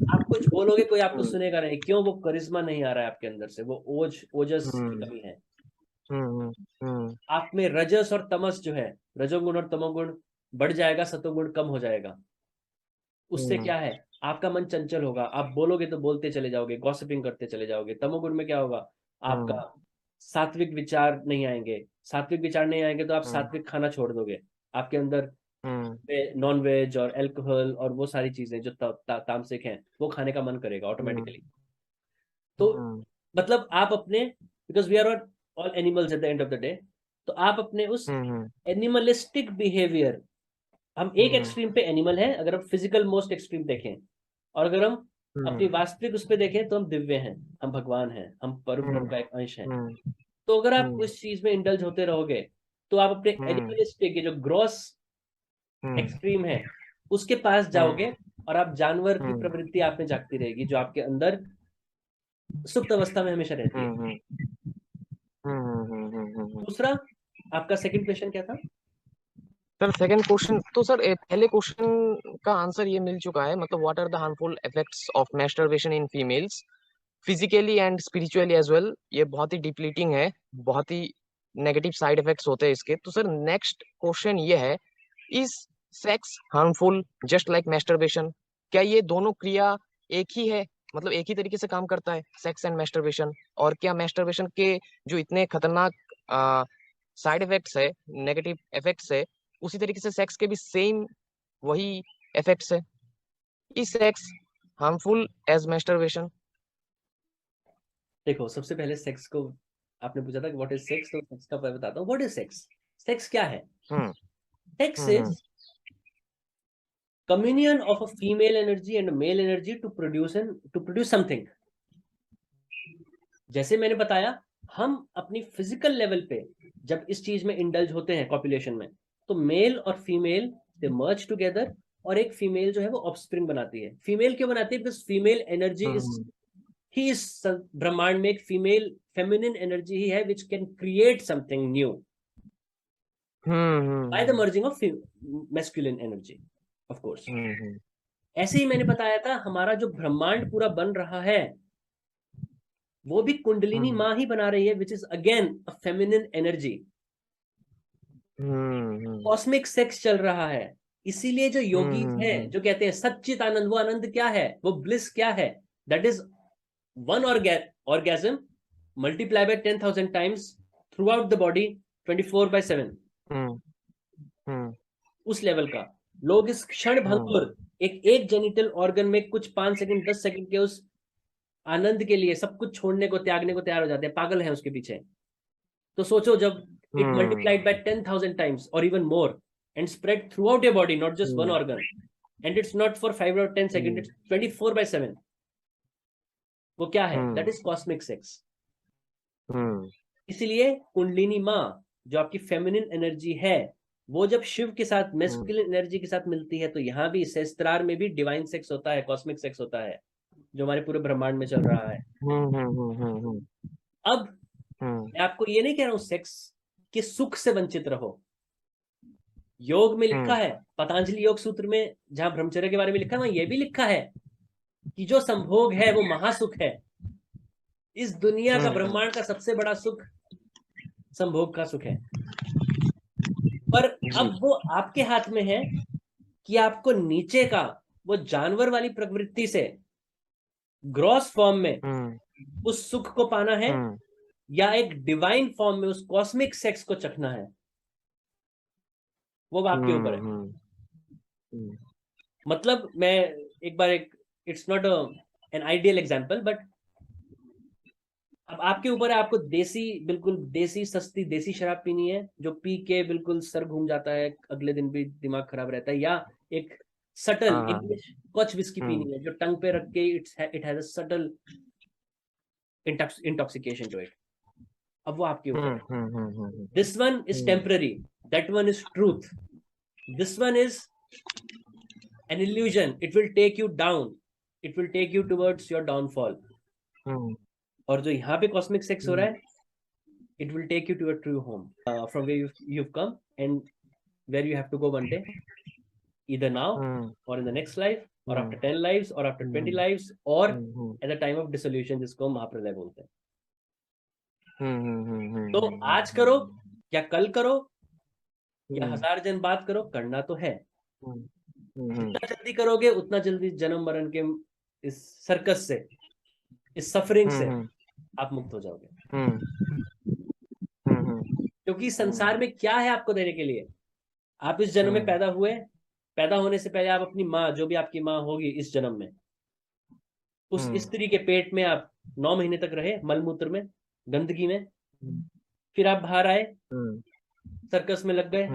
[SPEAKER 3] आप कुछ बोलोगे कोई आपको सुनेगा नहीं। क्यों? वो करिश्मा नहीं आ रहा है आपके अंदर से, वो ओजस की कमी है। आप में रजस और तमस जो है, रजोगुण और तमोगुण बढ़ जाएगा, सतोगुण कम हो जाएगा। उससे क्या है, आपका मन चंचल होगा, आप बोलोगे तो बोलते चले जाओगे, गॉसिपिंग करते चले जाओगे। तमोगुण में क्या होगा, आपका सात्विक विचार नहीं आएंगे। सात्विक विचार नहीं आएंगे तो आप सात्विक खाना छोड़ दोगे। आपके अंदर नॉन वेज और अल्कोहल और वो सारी चीजें जो तामसिक हैं वो खाने का मन करेगा ऑटोमेटिकली। तो मतलब आप अपने, because we are all animals at the end of the day, तो आप अपने उस एनिमलिस्टिक बिहेवियर, हम एक एक्सट्रीम पे एनिमल है अगर हम फिजिकल मोस्ट एक्सट्रीम देखें, और अगर हम अपनी वास्तविक उस पे देखें तो हम दिव्य हैं, हम भगवान हैं, हम परम ब्रह्म का एक अंश हैं। तो अगर आप उस चीज में इंडल्ज होते रहोगे तो आप अपने एनिमलिस्टिक जो ग्रॉस एक्सट्रीम है उसके पास जाओगे, और आप जानवर की प्रवृत्ति आप में जागती रहेगी जो आपके अंदर सुप्त अवस्था में हमेशा रहती है। दूसरा, आपका सेकंड क्वेश्चन क्या था?
[SPEAKER 2] सर सेकंड क्वेश्चन तो सर पहले क्वेश्चन का आंसर ये मिल चुका है, मतलब what are the harmful effects of masturbation in females physically and spiritually as well. ये बहुत ही डिप्लीटिंग है, बहुत ही नेगेटिव साइड इफेक्ट्स होते हैं इसके। तो सर नेक्स्ट क्वेश्चन ये है, is sex harmful just like masturbation? क्या ये दोनों क्रिया एक ही है, मतलब एक ही तरीके से काम करता है सेक्स एंड मैस्टरबेशन? और क्या मैस्टरबेशन के जो इतने खतरनाक साइड इफेक्ट्स है, नेगेटिव इफेक्ट्स है, उसी तरीके से सेक्स के भी सेम वही इफेक्ट्स है? Is sex harmful as masturbation?
[SPEAKER 3] देखो, सबसे पहले सेक्स को आपने पूछा था कि व्हाट इज सेक्स, तो सेक्स का मैं बताता हूँ व्हाट इज सेक्स। सेक्स क्या है? Sex is communion of a female energy and a male energy to produce something. जैसे मैंने बताया, हम अपनी फिजिकल लेवल पे जब इस चीज में इंडल्ज होते हैं कॉपुलेशन में, तो मेल और फीमेल दे मर्ज टुगेदर और एक फीमेल जो है वो ऑफस्प्रिंग बनाती है। फीमेल क्यों बनाती है? Because female energy is he is, ब्रह्मांड में एक फीमेल फेमिनिन एनर्जी ही है which can create something new by the merging of masculine energy, of course. ऐसे ही मैंने बताया था हमारा जो ब्रह्मांड पूरा बन रहा है वो भी कुंडलिनी माँ ही बना रही है, which is again a feminine energy. Cosmic sex चल रहा है, इसीलिए जो योगीज हैं जो कहते हैं सच्चित आनंद, वो आनंद क्या है, वो ब्लिस क्या है, that is one orgasm multiply by 10,000 times throughout the body 24/7। उस लेवल का लोग इस क्षण भंगुर एक जेनिटल ऑर्गन में कुछ 5 सेकंड 10 सेकंड के उस आनंद के लिए सब कुछ छोड़ने को त्यागने को तैयार हो जाते हैं, पागल है उसके पीछे। तो सोचो जब it multiplied by 10,000 times or even more and spread throughout your body, not just one organ, and it's not for 5 or 10 seconds, it's 24/7। वो क्या है? That is cosmic sex। इसलिए कुंडलिनी माँ जो आपकी फेमिनिन एनर्जी है वो जब शिव के साथ मैस्कुलिन एनर्जी के साथ मिलती है तो यहाँ भी सहस्त्रार में भी डिवाइन सेक्स होता है, कॉस्मिक सेक्स होता है जो हमारे पूरे ब्रह्मांड में चल रहा है। अब मैं आपको ये नहीं कह रहा हूं सेक्स के सुख से वंचित रहो। योग में लिखा है, पतंजलि योग सूत्र में जहां ब्रह्मचर्य के बारे में लिखा है वहां ये भी लिखा है कि जो संभोग है वो महासुख है। इस दुनिया का, ब्रह्मांड का सबसे बड़ा सुख संभोग का सुख है। पर अब वो आपके हाथ में है कि आपको नीचे का वो जानवर वाली प्रवृत्ति से ग्रॉस फॉर्म में उस सुख को पाना है या एक डिवाइन फॉर्म में उस कॉस्मिक सेक्स को चखना है। वो आपके ऊपर है। मतलब मैं एक बार it's not an ideal example, but अब आपके ऊपर है, आपको देसी, बिल्कुल देसी सस्ती देसी शराब पीनी है जो पी के बिल्कुल सर घूम जाता है, अगले दिन भी दिमाग खराब रहता है, या एक सटल इंग्लिश स्कॉच विस्की पीनी है जो टंग पे रख के it has a subtle intoxication to it. अब वो आपके ऊपर है। This one is temporary, that one is truth, this one is an illusion, it will take you down, it will take you towards your downfall. और जो यहाँ पे कॉस्मिक सेक्स हो रहा है, it will take you to a true home from where you have come and where you have to go one day, either now or in the next life or after 10 lives or after 20 lives or at the time of dissolution, जिसको महाप्रलय बोलते हैं। तो आज करो या कल करो या 1000 जन बात करो, करना तो है। जितना जल्दी करोगे उतना जल्दी जन्म मरण के इस सर्कस से, इस सफरिंग से आप मुक्त हो जाओगे। क्योंकि संसार में क्या है आपको देने के लिए? आप इस जन्म में पैदा हुए, पैदा होने से पहले आप अपनी माँ, जो भी आपकी माँ होगी इस जन्म में, उस स्त्री के पेट में आप 9 महीने तक रहे, मलमूत्र में, गंदगी में। फिर आप बाहर आए, सर्कस में लग गए।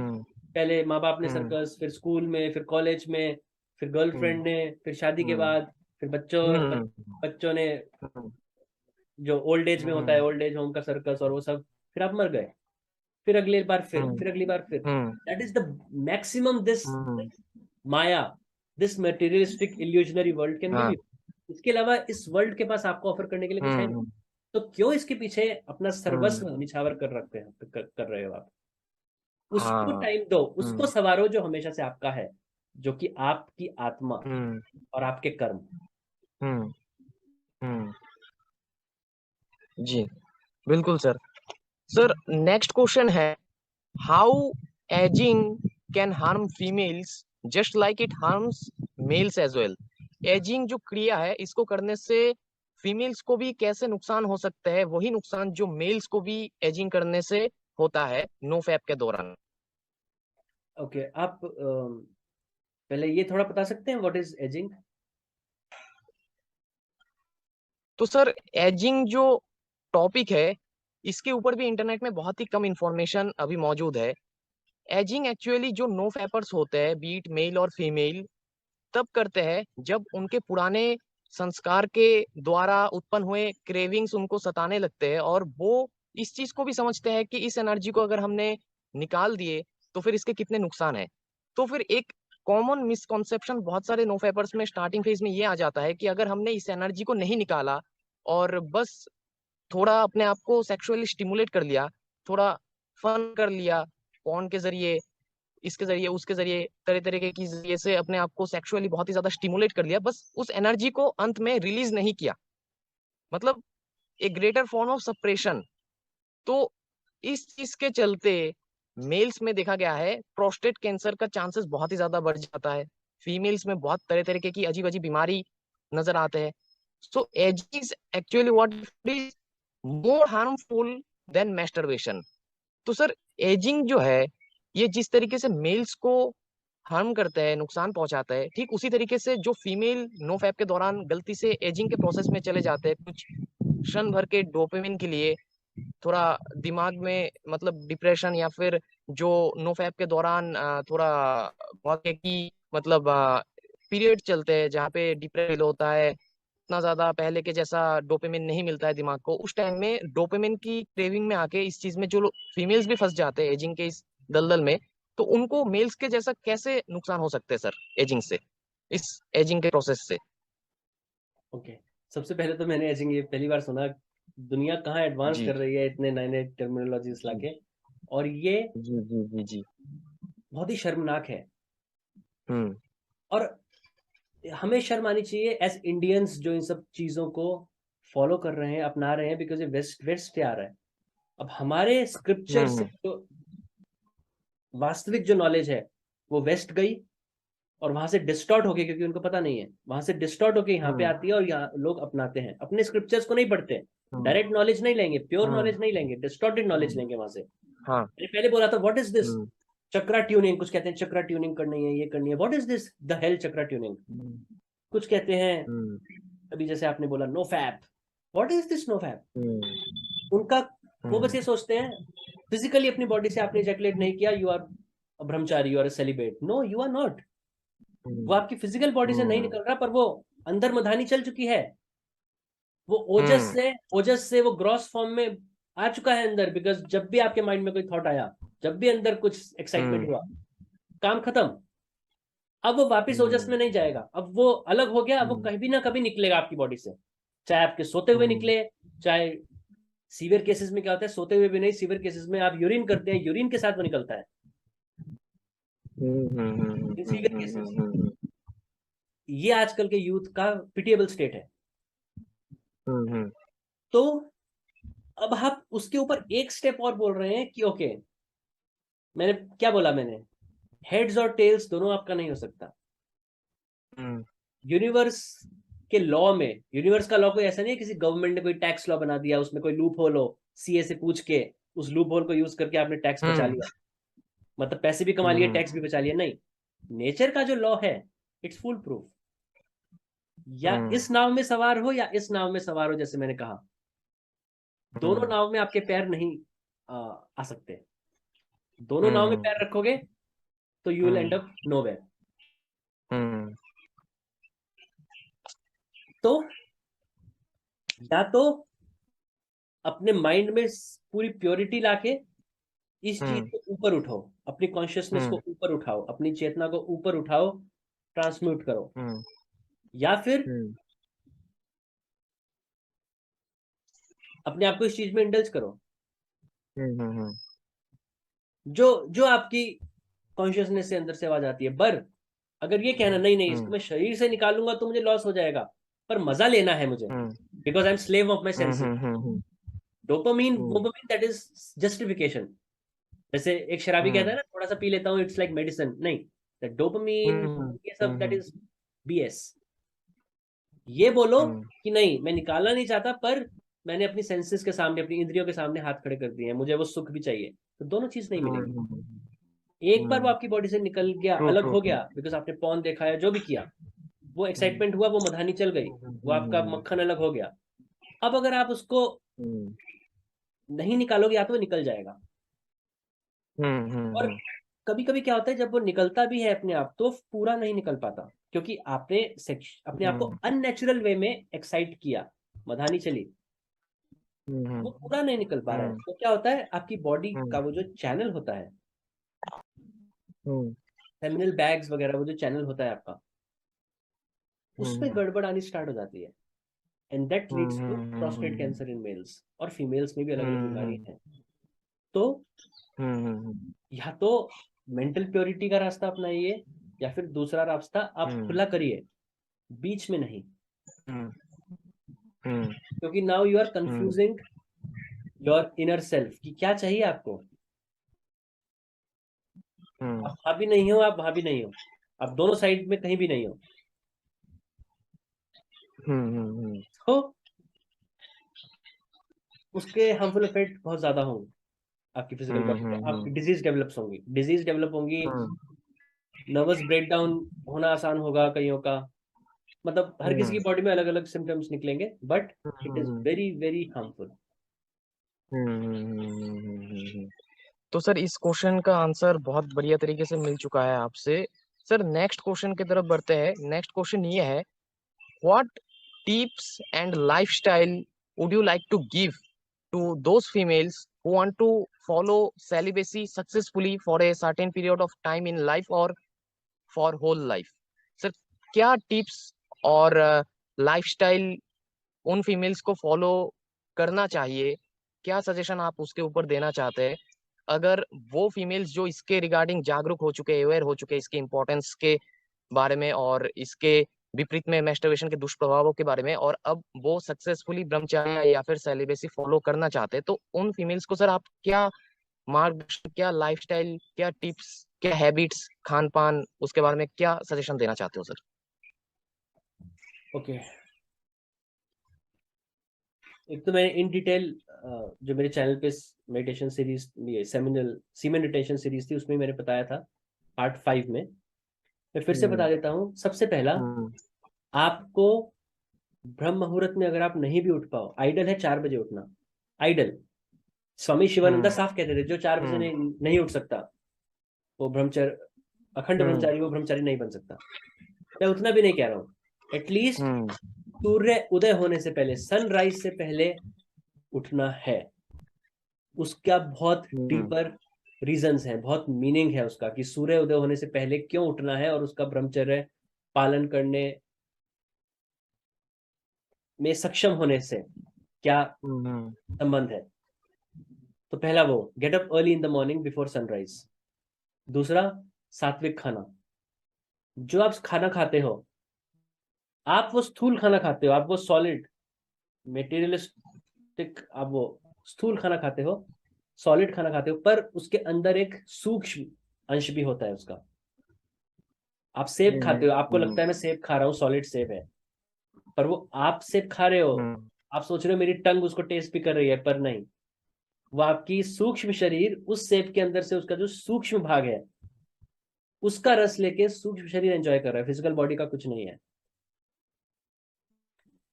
[SPEAKER 3] पहले माँ बाप ने सर्कस, फिर स्कूल में, फिर कॉलेज में, फिर गर्लफ्रेंड ने, फिर शादी के बाद, फिर बच्चों ने, जो ओल्ड एज में होता है, ओल्ड एज होम का सर्कस और वो सब। फिर आप मर गए, फिर अगली बार, फिर अगली बार, फिर। That is the maximum this Maya, this materialistic illusionary world can give you. इसके अलावा इस वर्ल्ड के पास आपको ऑफर करने के लिए कुछ है नहीं। तो क्यों इसके पीछे अपना सर्वस्व निछावर कर रहे हो आप? उसको टाइम दो, उसको सवारो जो हमेशा से आपका है, जो कि आपकी आत्मा और आपके कर्म।
[SPEAKER 2] जी बिल्कुल सर। सर नेक्स्ट क्वेश्चन है, how edging can harm females just like it harms males as well? Edging जो क्रिया है, इसको करने से फीमेल्स को भी कैसे नुकसान हो सकता है, वही नुकसान जो मेल्स को भी एजिंग करने से होता है नो फैप के दौरान?
[SPEAKER 3] ओके, आप पहले ये थोड़ा बता सकते हैं व्हाट इज एजिंग?
[SPEAKER 2] तो सर एजिंग जो टॉपिक है, इसके ऊपर भी इंटरनेट में बहुत ही कम इंफॉर्मेशन अभी मौजूद है। एजिंग एक्चुअली जो नो फैपर्स होते हैं, बीट मेल और फीमेल, तब करते हैं जब उनके पुराने संस्कार के द्वारा उत्पन्न हुए क्रेविंग्स उनको सताने लगते हैं, और वो इस चीज को भी समझते हैं कि इस एनर्जी को अगर हमने निकाल दिए तो फिर इसके कितने नुकसान है। तो फिर एक कॉमन मिसकॉन्सेप्शन बहुत सारे नो फैपर्स में स्टार्टिंग फेज में ये आ जाता है कि अगर हमने इस एनर्जी को नहीं निकाला और बस थोड़ा अपने आप को सेक्सुअली स्टिमुलेट कर लिया, थोड़ा फन कर लिया, पॉर्न के जरिए, इसके जरिए, उसके जरिए, तरह तरह के जरिए से अपने आप को सेक्सुअली बहुत ही ज्यादा स्टिमुलेट कर लिया, बस उस एनर्जी को अंत में रिलीज नहीं किया, मतलब एक ग्रेटर फॉर्म ऑफ सप्रेशन। तो इस चीज के चलते मेल्स में देखा गया है प्रोस्टेट कैंसर का चांसेस बहुत ही ज्यादा बढ़ जाता है, फीमेल्स में बहुत तरह तरह की अजीब अजीब बीमारी नजर आते हैं। So ageing is actually what is more harmful than masturbation. तो सर एजिंग जो है ये जिस तरीके से मेल्स को हार्म करता है, नुकसान पहुंचाता है, ठीक उसी तरीके से जो फीमेल नो फैप के दौरान गलती से एजिंग के प्रोसेस में चले जाते हैं कुछ क्षण भर के डोपामिन के लिए, थोड़ा दिमाग में मतलब डिप्रेशन, या फिर जो नो फैप के दौरान थोड़ा बहुत है कि मतलब पीरियड चलते हैं जहाँ पे डिप्रेशन होता है, इतना ज्यादा पहले के जैसा डोपामिन नहीं मिलता है दिमाग को, उस टाइम में डोपामिन की क्रेविंग में आके इस चीज में जो फीमेल्स भी फंस जाते हैं एजिंग के इस दलदल में, तो उनको मेल्स के जैसा कैसे नुकसान हो सकते हैं सर एजिंग से, इस एजिंग के प्रोसेस से?
[SPEAKER 3] ओके, सबसे पहले तो मैंने एजिंग ये पहली बार सुना। दुनिया कहाँ एडवांस
[SPEAKER 2] जी
[SPEAKER 3] कर रही है इतने नए नए टर्मिनोलॉजीज लाके, और ये
[SPEAKER 2] जी जी जी जी।
[SPEAKER 3] बहुत ही शर्मनाक है।
[SPEAKER 2] हम्म
[SPEAKER 3] और हमें शर्म आनी चाहिए एज इंडियंस जो इन सब चीजों को फॉलो कर रहे हैं, अपना रहे हैं, बिकॉज ये वेस्ट वेस्ट से आ रहा है। अब हमारे स्क्रिप्चर से
[SPEAKER 2] हम्म
[SPEAKER 3] जो वास्तविक जो नॉलेज है वो वेस्ट गई, और वहां से डिस्टॉर्ट होके, क्योंकि उनको पता नहीं है, वहां से डिस्टॉर्ट होके यहाँ पे
[SPEAKER 2] हम्म
[SPEAKER 3] आती है, और यहाँ लोग अपनाते हैं, अपने स्क्रिप्चर्स को नहीं पढ़ते,
[SPEAKER 2] हम्म
[SPEAKER 3] डायरेक्ट नॉलेज नहीं लेंगे, प्योर
[SPEAKER 2] हम्म
[SPEAKER 3] नॉलेज नहीं लेंगे, डिस्टॉर्टेड नॉलेज
[SPEAKER 2] हम्म,
[SPEAKER 3] लेंगे वहां से।
[SPEAKER 2] हाँ।
[SPEAKER 3] मैंने पहले बोला था what is this
[SPEAKER 2] hmm
[SPEAKER 3] chakra tuning, कुछ कहते हैं चक्रा ट्यूनिंग करनी है, ये करनी है, what is this the hell chakra tuning, कुछ कहते हैं।
[SPEAKER 2] हम्म
[SPEAKER 3] अभी जैसे आपने बोला no fap, what is this no fap,
[SPEAKER 2] हम्म
[SPEAKER 3] उनका वो बस
[SPEAKER 2] हम्म
[SPEAKER 3] ये सोचते हैं फिजिकली अपनी बॉडी से आपने इजैकुलेट नहीं किया, you are brahmachari, you are celibate. No, you are not. वो आपकी फिजिकल बॉडी से नहीं
[SPEAKER 2] हम्म
[SPEAKER 3] निकल रहा, पर वो अंदर मधानी चल चुकी है, वो
[SPEAKER 2] हम्म
[SPEAKER 3] ओजस से वो ग्रॉस फॉर्म में आ चुका है अंदर। बिकॉज जब भी आपके माइंड में कोई थॉट आया, जब भी अंदर कुछ एक्साइटमेंट हुआ, काम खत्म। अब वो वापस ओजस में नहीं जाएगा, अब वो अलग हो गया, अब वो कभी ना कभी निकलेगा आपकी बॉडी से, चाहे आपके सोते हुए निकले, चाहे सीवियर केसेस में क्या होता है, सोते हुए भी नहीं, सीवियर केसेस में आप यूरिन करते हैं, यूरिन के साथ वो निकलता है इन सीवियर केसेस। ये आजकल के यूथ का पिटिएबल स्टेट है। तो अब आप उसके ऊपर एक स्टेप और बोल रहे हैं कि ओके, मैंने क्या बोला, मैंने हेड्स और टेल्स दोनों आपका नहीं हो सकता। यूनिवर्स के लॉ में, यूनिवर्स का लॉ कोई ऐसा नहीं है किसी गवर्नमेंट ने कोई टैक्स लॉ बना दिया, उसमें कोई लूप होल हो, सीए से पूछ के उस लूप होल को यूज करके आपने टैक्स बचा लिया, मतलब पैसे भी कमा लिए, टैक्स भी बचा लिया। नहीं, नेचर का जो लॉ है इट्स फुल प्रूफ। या इस नाव में सवार हो या इस नाव में सवार हो, जैसे मैंने कहा, दोनों नाव में आपके पैर नहीं आ सकते। दोनों नाव में पैर रखोगे तो you will and up nowhere. तो या तो अपने माइंड में पूरी प्योरिटी लाके इस चीज को ऊपर उठाओ, अपनी कॉन्शियसनेस को ऊपर उठाओ, अपनी चेतना को ऊपर उठाओ, ट्रांसम्यूट करो, या फिर अपने आप को इस चीज में इंडल्ज करो जो जो आपकी कॉन्शियसनेस से अंदर से आवाज आती है। पर अगर ये कहना नहीं नहीं इसको मैं शरीर से निकालूंगा तो मुझे लॉस हो जाएगा, पर मजा लेना है मुझे, because I am slave of my senses. Dopamine dopamine that is justification. जैसे एक शराबी कहता है ना, थोड़ा सा पी लेता हूँ इट्स लाइक मेडिसिन, नहीं, दैट डोपामीन ये सब दैट इज बीएस। ये बोलो कि नहीं मैं निकालना नहीं चाहता, पर मैंने अपनी सेंसेस के सामने, अपनी इंद्रियों के सामने हाथ खड़े कर दिए हैं, मुझे वो सुख भी चाहिए, तो दोनों चीज नहीं मिलेगी। एक बार वो आपकी बॉडी से निकल गया, अलग हो गया, बिकॉज आपने पॉन देखा है, जो भी किया, वो एक्साइटमेंट हुआ, वो मधानी चल गई, वो आपका मक्खन अलग हो गया। अब अगर आप उसको नहीं निकालोगे, या तो वो निकल जाएगा। और कभी कभी क्या होता है, जब वो निकलता भी है अपने आप, तो पूरा नहीं निकल पाता, क्योंकि आपने अपने आप को अननेचुरल वे में एक्साइट किया, मधानी चली, वो पूरा नहीं निकल पा रहा है। तो क्या होता है, आपकी बॉडी का वो जो चैनल होता है, सेमिनल बैग्स वगैरह, वो जो चैनल होता है आपका, उसमें गड़बड़ आनी स्टार्ट हो जाती है, and that leads to prostate cancer in males. और फीमेल्स में भी अलग अलग बीमारी है। तो या तो मेंटल प्योरिटी का रास्ता अपनाइए, या फिर दूसरा रास्ता आप खुला करिए, बीच में नहीं। क्योंकि now you are confusing your inner self कि क्या चाहिए आपको। आप वहां भी नहीं हो, आप वहां भी नहीं हो, आप दोनों साइड में कहीं भी नहीं हो। तो उसके हार्मफुल इफेक्ट बहुत ज्यादा होंगे आपकी फिजिकल बॉडी पे। आपकी डिजीज डेवलप होंगी, नर्वस ब्रेकडाउन होना आसान होगा कईयों का। मतलब हर किसी की बॉडी में अलग अलग सिम्टम्स निकलेंगे, but it is very very harmful.
[SPEAKER 2] तो सर इस क्वेश्चन का आंसर बहुत बढ़िया तरीके से मिल चुका है आपसे। सर नेक्स्ट क्वेश्चन की तरफ बढ़ते हैं। नेक्स्ट क्वेश्चन ये है, what tips and lifestyle would you like to give to those females who want to follow celibacy successfully for a certain period of time in life or for whole life? Sir क्या टिप्स और लाइफस्टाइल उन फीमेल्स को फॉलो करना चाहिए, क्या सजेशन आप उसके ऊपर देना चाहते हैं? अगर वो फीमेल्स जो इसके रिगार्डिंग जागरूक हो चुके, अवेयर हो चुके इसके इम्पोर्टेंस के बारे में और इसके विपरीत में मैस्टरबेशन के दुष्प्रभावों के बारे में, और अब वो सक्सेसफुली ब्रह्मचर्य या फिर सेलिबेसी फॉलो करना चाहते हैं, तो उन फीमेल्स को सर आप क्या मार्गदर्शन, क्या लाइफस्टाइल, क्या टिप्स, क्या हैबिट्स, खान पान, उसके बारे में क्या सजेशन देना चाहते हो सर?
[SPEAKER 3] ओके, एक तो मैं इन डिटेल जो मेरे चैनल पे मेडिटेशन सीरीज, ये सीमेन मेडिटेशन सीरीज थी, उसमें मैंने बताया था पार्ट 5 में। मैं फिर से बता देता हूँ। सबसे पहला, आपको ब्रह्म मुहूर्त में अगर आप नहीं भी उठ पाओ, आइडल है 4 बजे उठना, आइडल। स्वामी शिवानंदा साफ कहते थे जो 4 बजे नहीं उठ सकता वो ब्रह्मचर्य, अखंड ब्रह्मचारी, वो ब्रह्मचारी नहीं बन सकता। मैं उतना भी नहीं कह रहा हूँ, एटलीस्ट सूर्य उदय होने से पहले, सनराइज से पहले उठना है। उसका बहुत डीपर रीजंस है, बहुत मीनिंग है उसका, कि सूर्य उदय होने से पहले क्यों उठना है, और उसका ब्रह्मचर्य पालन करने में सक्षम होने से क्या संबंध है। तो पहला वो, get up early in the morning before sunrise. दूसरा, सात्विक खाना। जो आप खाना खाते हो, आप वो स्थूल खाना खाते हो, आप वो सॉलिड मेटीरियलिस्टिक, आप वो स्थूल खाना खाते हो, सॉलिड खाना खाते हो, पर उसके अंदर एक सूक्ष्म अंश भी होता है उसका। आप सेब खाते हो, आपको लगता है मैं सेब खा रहा हूँ, सॉलिड सेब है, पर वो आप सेब खा रहे हो, आप सोच रहे हो मेरी टंग उसको टेस्ट भी कर रही है, पर नहीं, वो आपकी सूक्ष्म शरीर उस सेब के अंदर से उसका जो सूक्ष्म भाग है उसका रस लेके सूक्ष्म शरीर एंजॉय कर रहा है, फिजिकल बॉडी का कुछ नहीं है।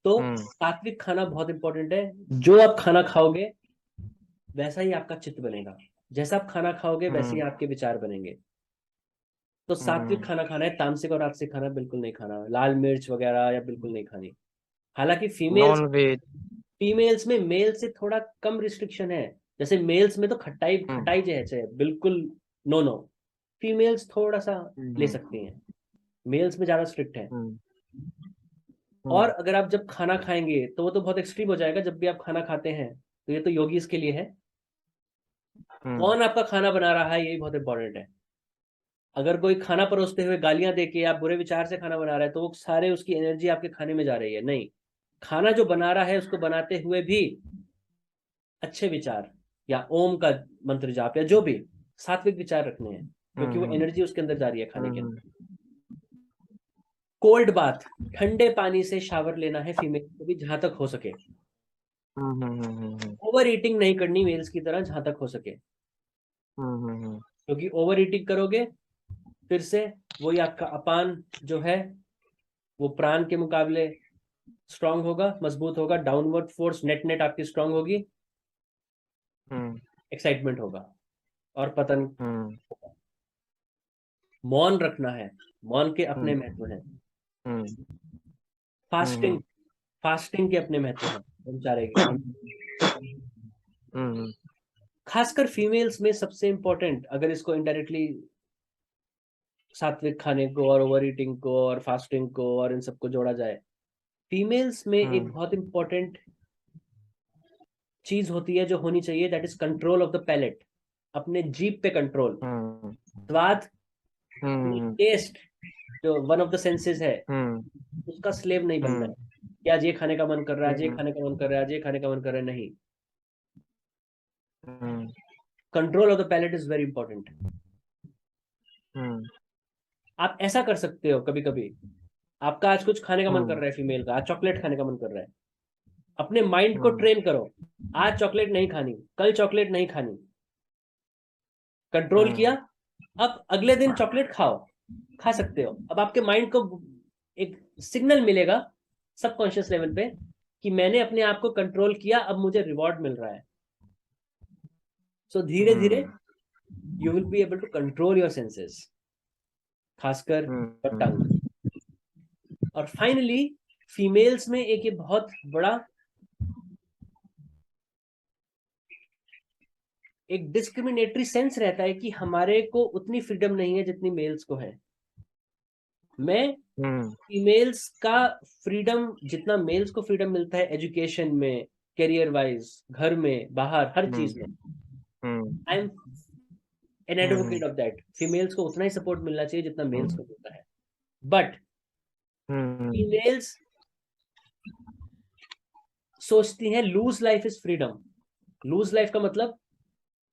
[SPEAKER 3] तो सात्विक खाना बहुत इंपॉर्टेंट है। जो आप खाना खाओगे वैसा ही आपका चित्त बनेगा, जैसा आप खाना खाओगे वैसे ही आपके विचार बनेंगे। तो सात्विक खाना खाना है, तामसिक और राजसिक खाना बिल्कुल नहीं खाना, लाल मिर्च वगैरह या बिल्कुल नहीं खानी। हालांकि फीमेल्स में मेल से थोड़ा कम रिस्ट्रिक्शन है। जैसे मेल्स में तो खटाई जो है बिल्कुल नो, फीमेल्स थोड़ा सा ले सकती हैं, मेल्स में ज्यादा स्ट्रिक्ट है। और अगर आप जब खाना खाएंगे तो वो तो बहुत एक्सट्रीम हो जाएगा। जब भी आप खाना खाते हैं, तो ये तो योगीज के लिए है, कौन आपका खाना बना रहा है यही बहुत इंपॉर्टेंट है। अगर कोई खाना परोसते हुए गालियां देके या बुरे विचार से खाना बना रहा है, तो वो सारे उसकी एनर्जी आपके खाने में जा रही है। नहीं, खाना जो बना रहा है उसको बनाते हुए भी अच्छे विचार या ओम का मंत्र जाप या जो भी सात्विक विचार रखने हैं, क्योंकि वो एनर्जी उसके अंदर जा रही है खाने के अंदर। कोल्ड बाथ, ठंडे पानी से शावर लेना है फीमेल को भी, जहां तक हो सके। ओवर ईटिंग नहीं करनी मेल्स की तरह, जहां तक हो सके, क्योंकि ओवर ईटिंग करोगे फिर से वही आपका अपान जो है वो प्राण के मुकाबले स्ट्रांग होगा, मजबूत होगा, डाउनवर्ड फोर्स नेट आपकी स्ट्रांग होगी, एक्साइटमेंट होगा और पतन होगा। मौन रखना है, मौन के अपने महत्व हैं। फास्टिंग के अपने महत्व हैं, खासकर फीमेल्स में सबसे इंपॉर्टेंट। अगर इसको इनडायरेक्टली सात्विक खाने को और ओवर ईटिंग को और फास्टिंग को और इन सबको जोड़ा जाए, फीमेल्स में एक बहुत इंपॉर्टेंट चीज होती है जो होनी चाहिए, that is control of the palate, अपने जीभ पे कंट्रोल, स्वाद, टेस्ट, जो वन ऑफ द सेंसेस है, उसका स्लेव नहीं बनना है कि आज ये खाने का मन कर रहा है, आज ये खाने का मन कर रहा है, आज ये खाने का मन कर रहा है, नहीं। Control of the palate is very important. आप ऐसा कर सकते हो, कभी कभी आपका आज कुछ खाने का मन कर रहा है, फीमेल का आज चॉकलेट खाने का मन कर रहा है, अपने माइंड को ट्रेन करो, आज चॉकलेट नहीं खानी, कल चॉकलेट नहीं खानी, कंट्रोल किया, अब अगले दिन चॉकलेट खाओ, खा सकते हो। अब आपके माइंड को एक सिग्नल मिलेगा सबकॉन्शियस लेवल पे कि मैंने अपने आप को कंट्रोल किया, अब मुझे रिवॉर्ड मिल रहा है। सो धीरे धीरे you will be able to control your senses, खासकर टंग। और फाइनली फीमेल्स में एक ये बहुत बड़ा एक डिस्क्रिमिनेटरी सेंस रहता है कि हमारे को उतनी फ्रीडम नहीं है जितनी मेल्स को है। मैं फीमेल्स का फ्रीडम, जितना मेल्स को फ्रीडम मिलता है एजुकेशन में, करियर वाइज, घर में, बाहर, हर चीज में, I am an advocate of that. Females को उतना ही सपोर्ट मिलना चाहिए जितना मेल्स को मिलता है। बट फीमेल्स सोचती हैं loose life is freedom. Loose life का मतलब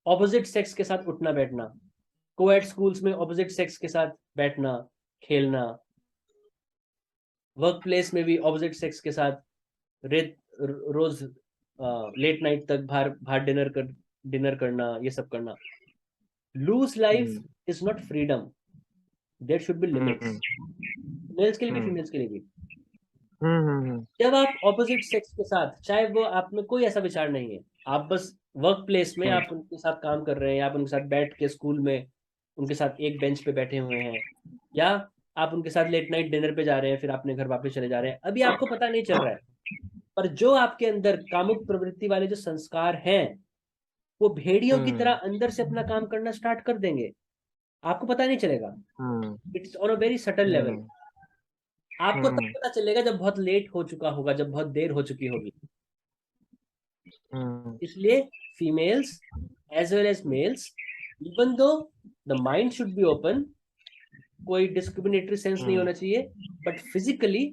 [SPEAKER 3] ऑपोजिट सेक्स के साथ उठना बैठना, कोएड स्कूल्स में ऑपोजिट सेक्स के साथ बैठना, खेलना, वर्क प्लेस में भी ऑपोजिट सेक्स के साथ रोज लेट नाइट तक बाहर डिनर करना, ये सब करना। Loose life is not freedom, there should be limits, males के लिए भी फीमेल्स के लिए भी। जब आप ऑपोजिट सेक्स के साथ, चाहे वो आप में कोई ऐसा विचार नहीं है, आप बस वर्क प्लेस में आप उनके साथ काम कर रहे हैं, आप उनके साथ बैठ के स्कूल में उनके साथ एक बेंच पे बैठे हुए हैं, या आप उनके साथ लेट नाइट डिनर पे जा रहे हैं, फिर अपने घर वापस चले जा रहे हैं, अभी आपको पता नहीं चल रहा है, पर जो आपके अंदर कामुक प्रवृत्ति वाले जो संस्कार हैं वो भेड़ियों की तरह अंदर से अपना काम करना स्टार्ट कर देंगे, आपको पता नहीं चलेगा। It's on a very subtle level. आपको तब पता चलेगा जब बहुत लेट हो चुका होगा, जब बहुत देर हो चुकी होगी। इसलिए females as well as males, even though the mind should be open, कोई डिस्क्रिमिनेटरी सेंस नहीं होना चाहिए, बट फिजिकली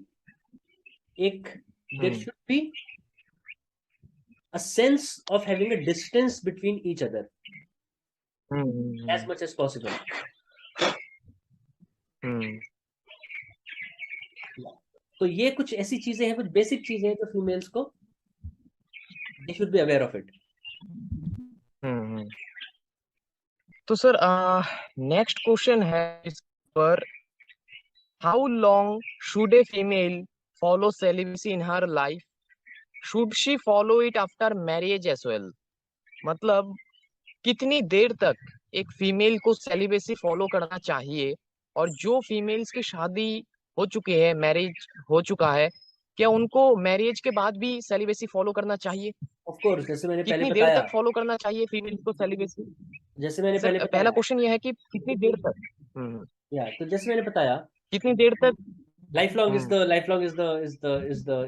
[SPEAKER 3] एक there should be a sense of having a distance between each other as much as possible. तो ये कुछ ऐसी चीजें हैं, कुछ बेसिक चीजें हैं जो फीमेल्स को they should be aware of it.
[SPEAKER 2] तो सर नेक्स्ट क्वेश्चन है इस पर, how long should a female follow celibacy in her life, should she follow it after marriage as well? मतलब कितनी देर तक एक फीमेल को सेलिबेसी फॉलो करना चाहिए, और जो फीमेल्स की शादी हो चुकी है, मैरिज हो चुका है, क्या उनको मैरिज के बाद भी सेलिबेसी फॉलो करना चाहिए?
[SPEAKER 3] Of course, जैसे मैंने पहले
[SPEAKER 2] कितनी देर
[SPEAKER 3] बताया,
[SPEAKER 2] तक फॉलो करना चाहिए फीमेल्स को सेलिबेसी?
[SPEAKER 3] जैसे मैंने
[SPEAKER 2] सर
[SPEAKER 3] पहले
[SPEAKER 2] पहला
[SPEAKER 3] बताया,
[SPEAKER 2] क्वेश्चन ये है कि कितनी देर तक,
[SPEAKER 3] तो जैसे मैंने बताया,
[SPEAKER 2] कितनी देर तक?
[SPEAKER 3] lifelong is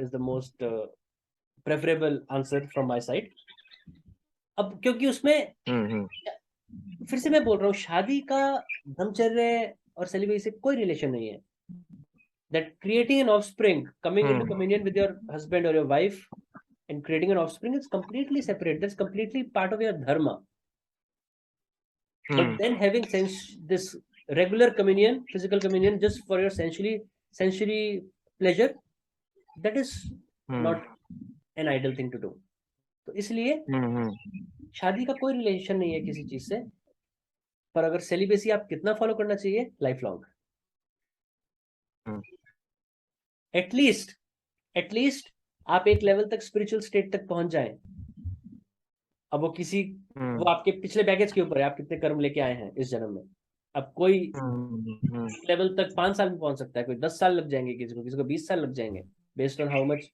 [SPEAKER 3] the most preferable answer from my side. अब क्योंकि उसमें फिर से मैं बोल रहा हूँ, शादी का ब्रह्मचर्य और सेलिबेसी से कोई रिलेशन नहीं है। That creating an offspring, coming into communion with your husband or your wife and creating an offspring is completely separate. That's completely part of your dharma. But then having this regular communion, physical communion, just for your sensory pleasure, that is not an ideal thing to do. तो इसलिए शादी का कोई रिलेशन नहीं है किसी चीज से, पर अगर सेलिबेसी आप कितना फॉलो करना चाहिए, लाइफ लॉन्ग, एटलीस्ट आप एक लेवल तक स्पिरिचुअल स्टेट तक पहुंच जाएं। अब वो आपके पिछले बैगेज के ऊपर है, आप कितने कर्म लेके आए हैं इस जन्म में। अब कोई लेवल तक 5 साल में पहुंच सकता है, कोई 10 साल लग जाएंगे, किसी को 20 साल लग जाएंगे, बेस्ड ऑन हाउ मच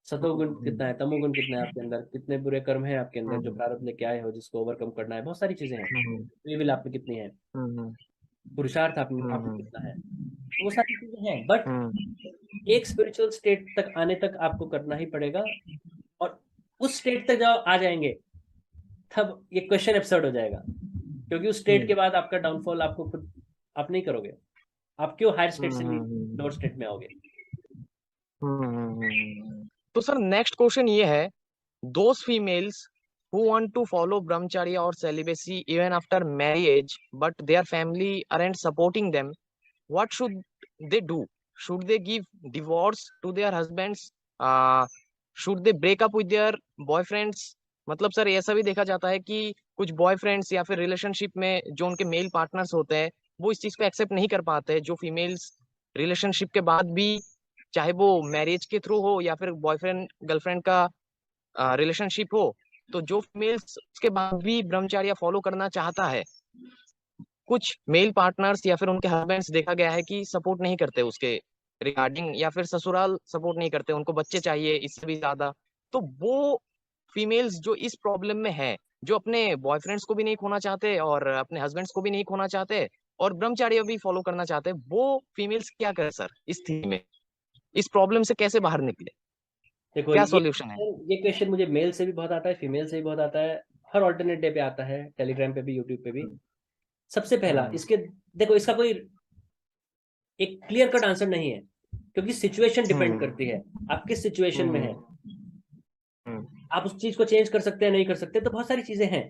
[SPEAKER 3] सतोगुण कितना है, तमोगुण कितना है आपके अंदर, कितने बुरे कर्म है आपके अंदर जो प्रारब्ध लेके आए हो, जिसको ओवरकम करना है, बहुत सारी चीजें हैं। फ्री विल आप में कितनी है। पुरुषार्थ आपको
[SPEAKER 2] हम्म
[SPEAKER 3] कितना है, तो वो सारी चीजें हैं। बट
[SPEAKER 2] हम्म
[SPEAKER 3] एक स्पिरिचुअल स्टेट तक आने तक आपको करना ही पड़ेगा, और उस स्टेट तक जब आ जाएंगे तब ये क्वेश्चन एब्सर्ड हो जाएगा, क्योंकि उस स्टेट के बाद आपका डाउनफॉल आपको खुद आप नहीं करोगे, आप क्यों हायर स्टेट से लोअर स्टेट में आओगे।
[SPEAKER 2] तो सर नेक्स्ट क्वेश्चन ये है, those females who want to follow brahmacharya or celibacy even after marriage but their family aren't supporting them, what should they do? Should they give divorce to their husbands? Should they break up with their boyfriends? मतलब सर ऐसा भी देखा जाता है कि कुछ बॉयफ्रेंड्स या फिर रिलेशनशिप में जो उनके मेल पार्टनर्स होते हैं वो इस चीज को एक्सेप्ट नहीं कर पाते, जो फीमेल्स रिलेशनशिप के बाद भी, चाहे वो मैरिज के थ्रू हो या फिर बॉयफ्रेंड गर्लफ्रेंड का रिलेशनशिप हो, तो जो फीमेल्स उसके बाद भी ब्रह्मचर्य फॉलो करना चाहता है, कुछ मेल पार्टनर्स या फिर उनके हस्बैंड्स देखा गया है कि सपोर्ट नहीं करते उसके रिगार्डिंग, या फिर ससुराल सपोर्ट नहीं करते, उनको बच्चे चाहिए इससे भी ज्यादा। तो वो फीमेल्स जो इस प्रॉब्लम में है, जो अपने बॉयफ्रेंड्स को भी नहीं खोना चाहते और अपने हस्बैंड्स को भी नहीं खोना चाहते और ब्रह्मचर्य भी फॉलो करना चाहते, वो फीमेल्स क्या करें सर इस स्थिति में, इस प्रॉब्लम से कैसे बाहर निकले,
[SPEAKER 3] देखो
[SPEAKER 2] क्या सॉल्यूशन है?
[SPEAKER 3] ये क्वेश्चन मुझे मेल से भी बहुत आता है, फीमेल से भी बहुत आता है, हर ऑल्टरनेट डे पे आता है, टेलीग्राम पे भी, यूट्यूब पे भी। सबसे पहला इसके, देखो इसका कोई एक क्लियर कट आंसर नहीं है, क्योंकि सिचुएशन डिपेंड करती है, आप किस सिचुएशन में है। आप उस चीज को चेंज कर सकते हैं, नहीं कर सकते, तो बहुत सारी चीजें हैं।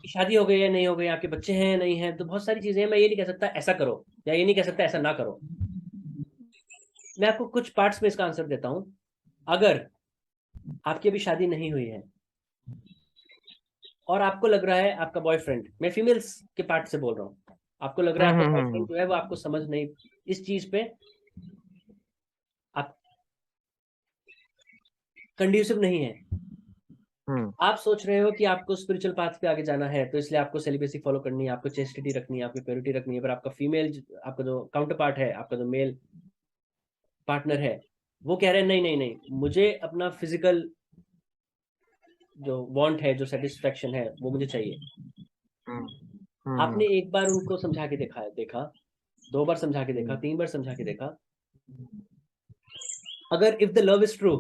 [SPEAKER 3] शादी हो गई है, नहीं हो गई, आपके बच्चे हैं, नहीं है, तो बहुत सारी चीजें हैं। मैं ये नहीं कह सकता ऐसा करो, या ये नहीं कह सकता ऐसा ना करो। मैं आपको कुछ पार्ट्स में इसका आंसर देता हूं। अगर आपकी अभी शादी नहीं हुई है और आपको लग रहा है आपका बॉयफ्रेंड, मैं फीमेल्स के पार्ट से बोल रहा हूँ, आपको लग रहा है आपका बॉयफ्रेंड जो है वो आपको समझ नहीं, इस चीज पे आप कंड्यूसिव नहीं है, आप सोच रहे हो कि आपको स्पिरिचुअल पाथ पे आगे जाना है, तो इसलिए आपको सेलिबेसी फॉलो करनी है, आपको चेस्टिटी रखनी है, आपको प्योरिटी रखनी है, पर आपका फीमेल, आपका जो काउंटर पार्ट है, आपका जो मेल पार्टनर है, वो कह रहे हैं नहीं नहीं नहीं, मुझे अपना फिजिकल जो वांट है, जो सेटिस्फेक्शन है, वो मुझे चाहिए। आपने एक बार उनको समझा के देखा, 2 बार समझा के देखा, 3 बार समझा के देखा, अगर if the love is true,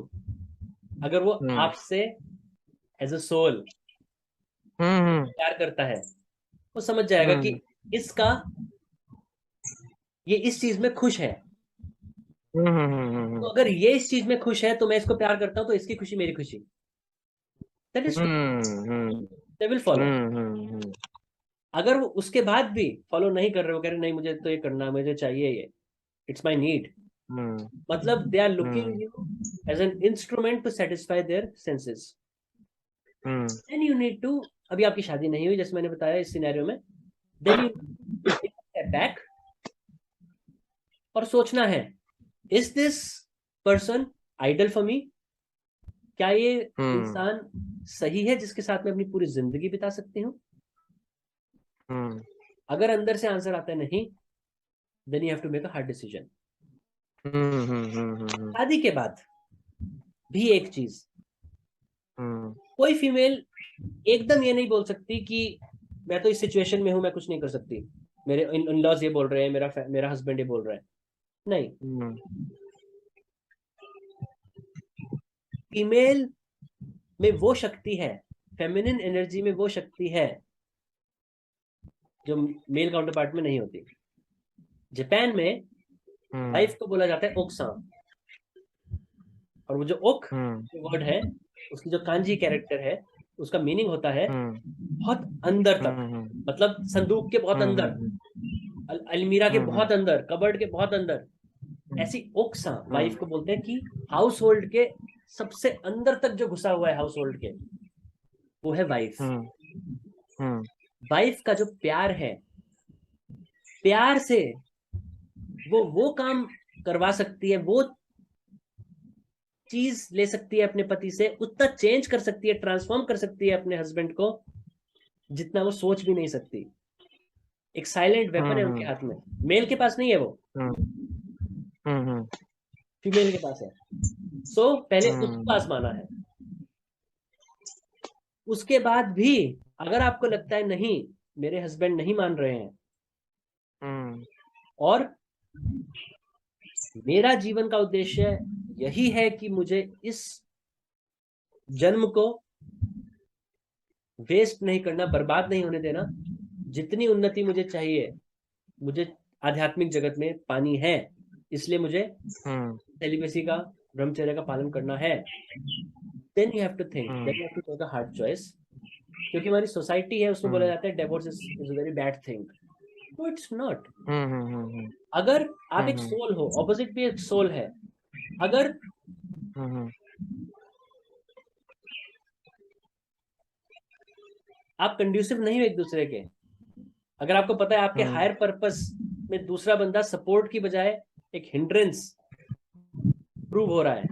[SPEAKER 3] अगर वो आपसे एज अ सोल प्यार करता है, वो समझ जाएगा कि इसका ये इस चीज में खुश है, तो अगर ये इस चीज में खुश है तो मैं इसको प्यार करता हूं, तो इसकी खुशी मेरी खुशी, that is they will follow. अगर वो उसके बाद भी फॉलो नहीं कर रहे, वो कह रहे नहीं मुझे तो ये करना, मुझे चाहिए ये, इट्स माय नीड, मतलब they are looking you as an instrument to satisfy their senses. Then you need to, अभी आपकी शादी नहीं हुई जैसे मैंने बताया इस सिनेरियो में, देन यू स्टेप बैक और सोचना है, is this person ideal for me, क्या ये इंसान सही है जिसके साथ मैं अपनी पूरी जिंदगी बिता सकती हूँ। अगर अंदर से आंसर आता है नहीं, then you have to make a hard decision. शादी के बाद भी एक चीज, कोई फीमेल एकदम ये नहीं बोल सकती कि मैं तो इस सिचुएशन में हूं, मैं कुछ नहीं कर सकती, मेरे इन-लॉज ये बोल रहे हैं, मेरा हस्बैंड ये बोल रहा है, नहीं। फीमेल में वो शक्ति है, फेमिनिन एनर्जी में वो शक्ति है जो मेल काउंटर पार्ट में नहीं होती। जापान में वाइफ को बोला जाता है ओकसान, और वो जो ओक वर्ड है, उसकी जो कांजी कैरेक्टर है, उसका मीनिंग होता है बहुत अंदर तक, मतलब संदूक के बहुत अंदर, अलमीरा के बहुत अंदर, कबर्ड के बहुत अंदर, ऐसी ओक्सा वाइफ को बोलते हैं कि हाउस होल्ड के सबसे अंदर तक जो घुसा हुआ है हाउस होल्ड के, वो है वाइफ। वाइफ का जो प्यार है, प्यार से वो काम करवा सकती है, वो चीज ले सकती है अपने पति से, उतना चेंज कर सकती है, ट्रांसफॉर्म कर सकती है अपने हस्बैंड को, जितना वो सोच भी नहीं सकती। एक साइलेंट वेपन है उनके हाथ में, मेल के पास नहीं है वो, फीमेल के पास है। सो पहले उसके पास माना है। उसके बाद भी अगर आपको लगता है नहीं मेरे हस्बैंड नहीं मान रहे हैं
[SPEAKER 2] हम्म
[SPEAKER 3] और मेरा जीवन का उद्देश्य यही है कि मुझे इस जन्म को वेस्ट नहीं करना, बर्बाद नहीं होने देना, जितनी उन्नति मुझे चाहिए, मुझे आध्यात्मिक जगत में पानी है, इसलिए मुझे सेलिबेसी का, ब्रह्मचर्य का पालन करना है। Then you have to think, then you have to take a hard choice. क्योंकि हमारी सोसाइटी है, उसमें बोला जाता है divorce is a very bad thing. No, it's not. अगर आप एक सोल हो, ऑपोजिट भी एक सोल है, अगर आप कंड्यूसिव नहीं हो एक दूसरे के, अगर आपको पता है आपके हायर पर्पस में दूसरा बंदा सपोर्ट की बजाय एक हिंड्रेंस प्रूव हो रहा है,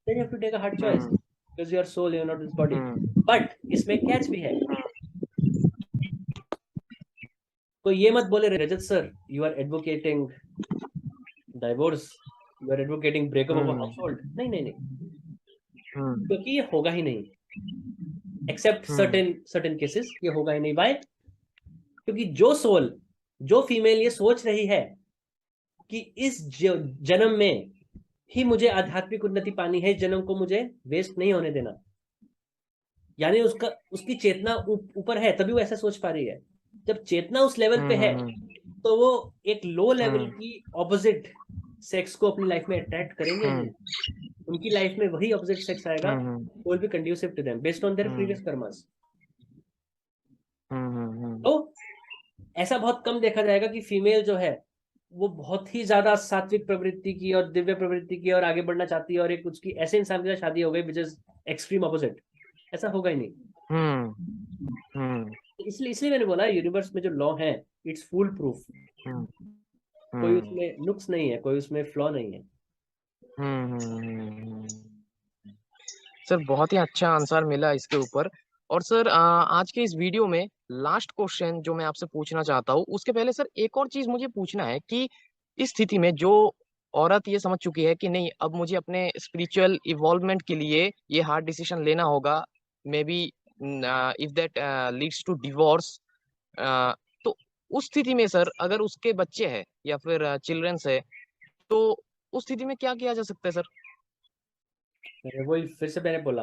[SPEAKER 3] then you have to take a hard choice because you are soul, you are not this body. But इसमें कैच भी है। कोई ये मत बोले रजत sir, you are advocating divorce, you are advocating breakup of a household। नहीं नहीं नहीं, क्योंकि ये होगा ही नहीं, except certain cases ये होगा ही नहीं। Why? क्योंकि जो सोल, जो फीमेल ये सोच रही है कि इस जन्म में ही मुझे आध्यात्मिक उन्नति पानी है, जन्म को मुझे वेस्ट नहीं होने देना, यानी उसकी चेतना ऊपर है, तभी वो ऐसा सोच पा रही है। जब चेतना उस लेवल पे है तो वो एक लो लेवल की ऑपोजिट सेक्स को अपनी लाइफ में अट्रैक्ट करेंगे। उनकी लाइफ में वही ऑपोजिट सेक्स आएगा, will be conducive to them based on their previous karmas. तो ऐसा बहुत कम देखा जाएगा कि फीमेल जो है वो बहुत ही ज्यादा सात्विक प्रवृत्ति की और दिव्य प्रवृत्ति की और आगे बढ़ना चाहती है और एक उसकी ऐसे इंसान के साथ शादी हो गई विच इज एक्सट्रीम ऑपोजिट। ऐसा होगा ही नहीं। इसलिए मैंने बोला यूनिवर्स में जो लॉ है इट्स फुल प्रूफ, कोई उसमें नुक्स नहीं है, कोई उसमें फ्लॉ नहीं है।
[SPEAKER 2] सर बहुत ही अच्छा आंसर मिला इसके ऊपर। और सर आज के इस वीडियो में लास्ट क्वेश्चन जो मैं आपसे पूछना चाहता हूँ, उसके पहले सर एक और चीज मुझे पूछना है कि इस स्थिति में जो औरत ये समझ चुकी है कि नहीं अब मुझे अपने स्पिरिचुअल इवॉल्वमेंट के लिए ये हार्ड डिसीजन लेना होगा, maybe if that leads to divorce, तो उस स्थिति में सर अगर उसके बच्चे हैं या फिर चिल्ड्रंस है तो उस स्थिति में क्या किया जा सकता है सर?
[SPEAKER 3] वही फिर से मैंने बोला,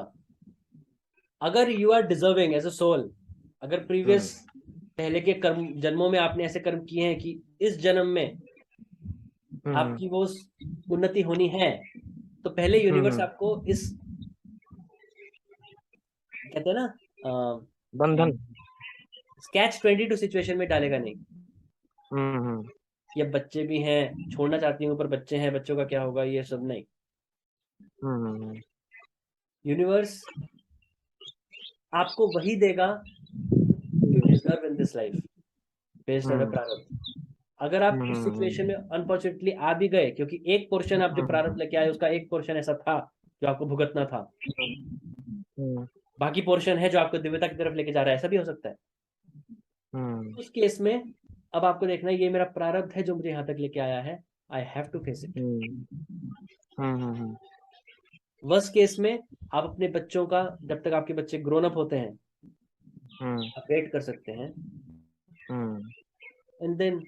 [SPEAKER 3] अगर you are deserving as a soul, अगर प्रीवियस पहले के कर्म जन्मों में आपने ऐसे कर्म किए हैं कि इस जन्म में आपकी वो उन्नति होनी है, तो पहले यूनिवर्स आपको इस कहते हैं ना
[SPEAKER 2] बंधन,
[SPEAKER 3] कैच 22 सिचुएशन में डालेगा नहीं। ये बच्चे भी हैं, छोड़ना चाहती हूँ पर बच्चे हैं, बच्चों का क्या होगा, ये सब नहीं। यूनिवर्स आपको वही देगा you deserve in this life based on the प्रारब्ध। अगर आप इस सिचुएशन में अनफॉर्चुनेटली आ भी गए, क्योंकि एक पोर्शन आप जो प्रारब्ध लेके आए उसका एक पोर्शन ऐसा था जो आपको भुगतना था, बाकी पोर्शन है जो आपको दिव्यता की तरफ लेके जा रहा है, ऐसा भी हो सकता है। उस केस में अब आपको देखना है ये मेरा प्रारब्ध है जो मुझे यहाँ तक लेके आया है, I have to face it. Worst case में आप अपने बच्चों का, जब तक आपके बच्चे ग्रोन अप होते हैं, आप वेट कर सकते हैं, and then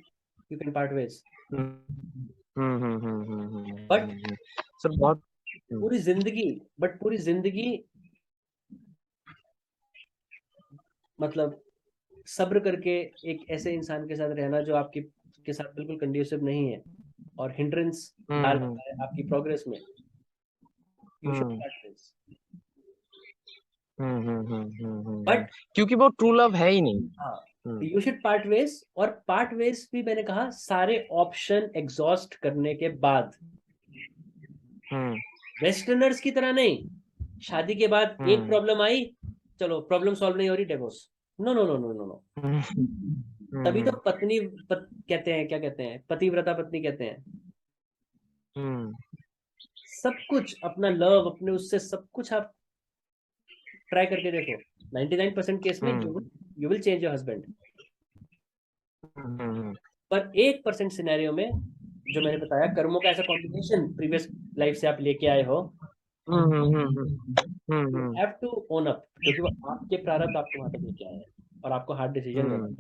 [SPEAKER 3] you can part ways. But
[SPEAKER 2] sir बहुत
[SPEAKER 3] पूरी जिंदगी मतलब सब्र करके एक ऐसे इंसान के साथ रहना जो आपके के साथ बिल्कुल कंड्यूसिव नहीं है और हिंड्रेंस डाल रहा है आपकी प्रोग्रेस में, you should part ways. But
[SPEAKER 2] क्योंकि वो ट्रू लव है ही नहीं।
[SPEAKER 3] हाँ, यू शुड पार्ट वेज। और पार्ट वेज भी मैंने कहा सारे ऑप्शन एग्जॉस्ट करने के बाद, वेस्टर्नर्स की तरह नहीं, शादी के बाद एक प्रॉब्लम आई, चलो प्रॉब्लम सॉल्व नहीं हो रही, divorce. No no no no no no. तभी तो कहते हैं, क्या कहते हैं, पतिव्रता पत्नी कहते हैं। सब कुछ अपना लव, अपने उससे सब कुछ आप ट्राई करके देखो, 99% केस में you will change your husband. पर 1% सिनेरियो में जो मैंने बताया, कर्मों का ऐसा कॉम्बिनेशन प्रीवियस लाइफ से आप लेके आए हो, हैव टू ओन अप, क्योंकि वो आपके प्रारब्ध आपको वहां तक लेके आए हैं और आपको हार्ड डिसीजन लेना है।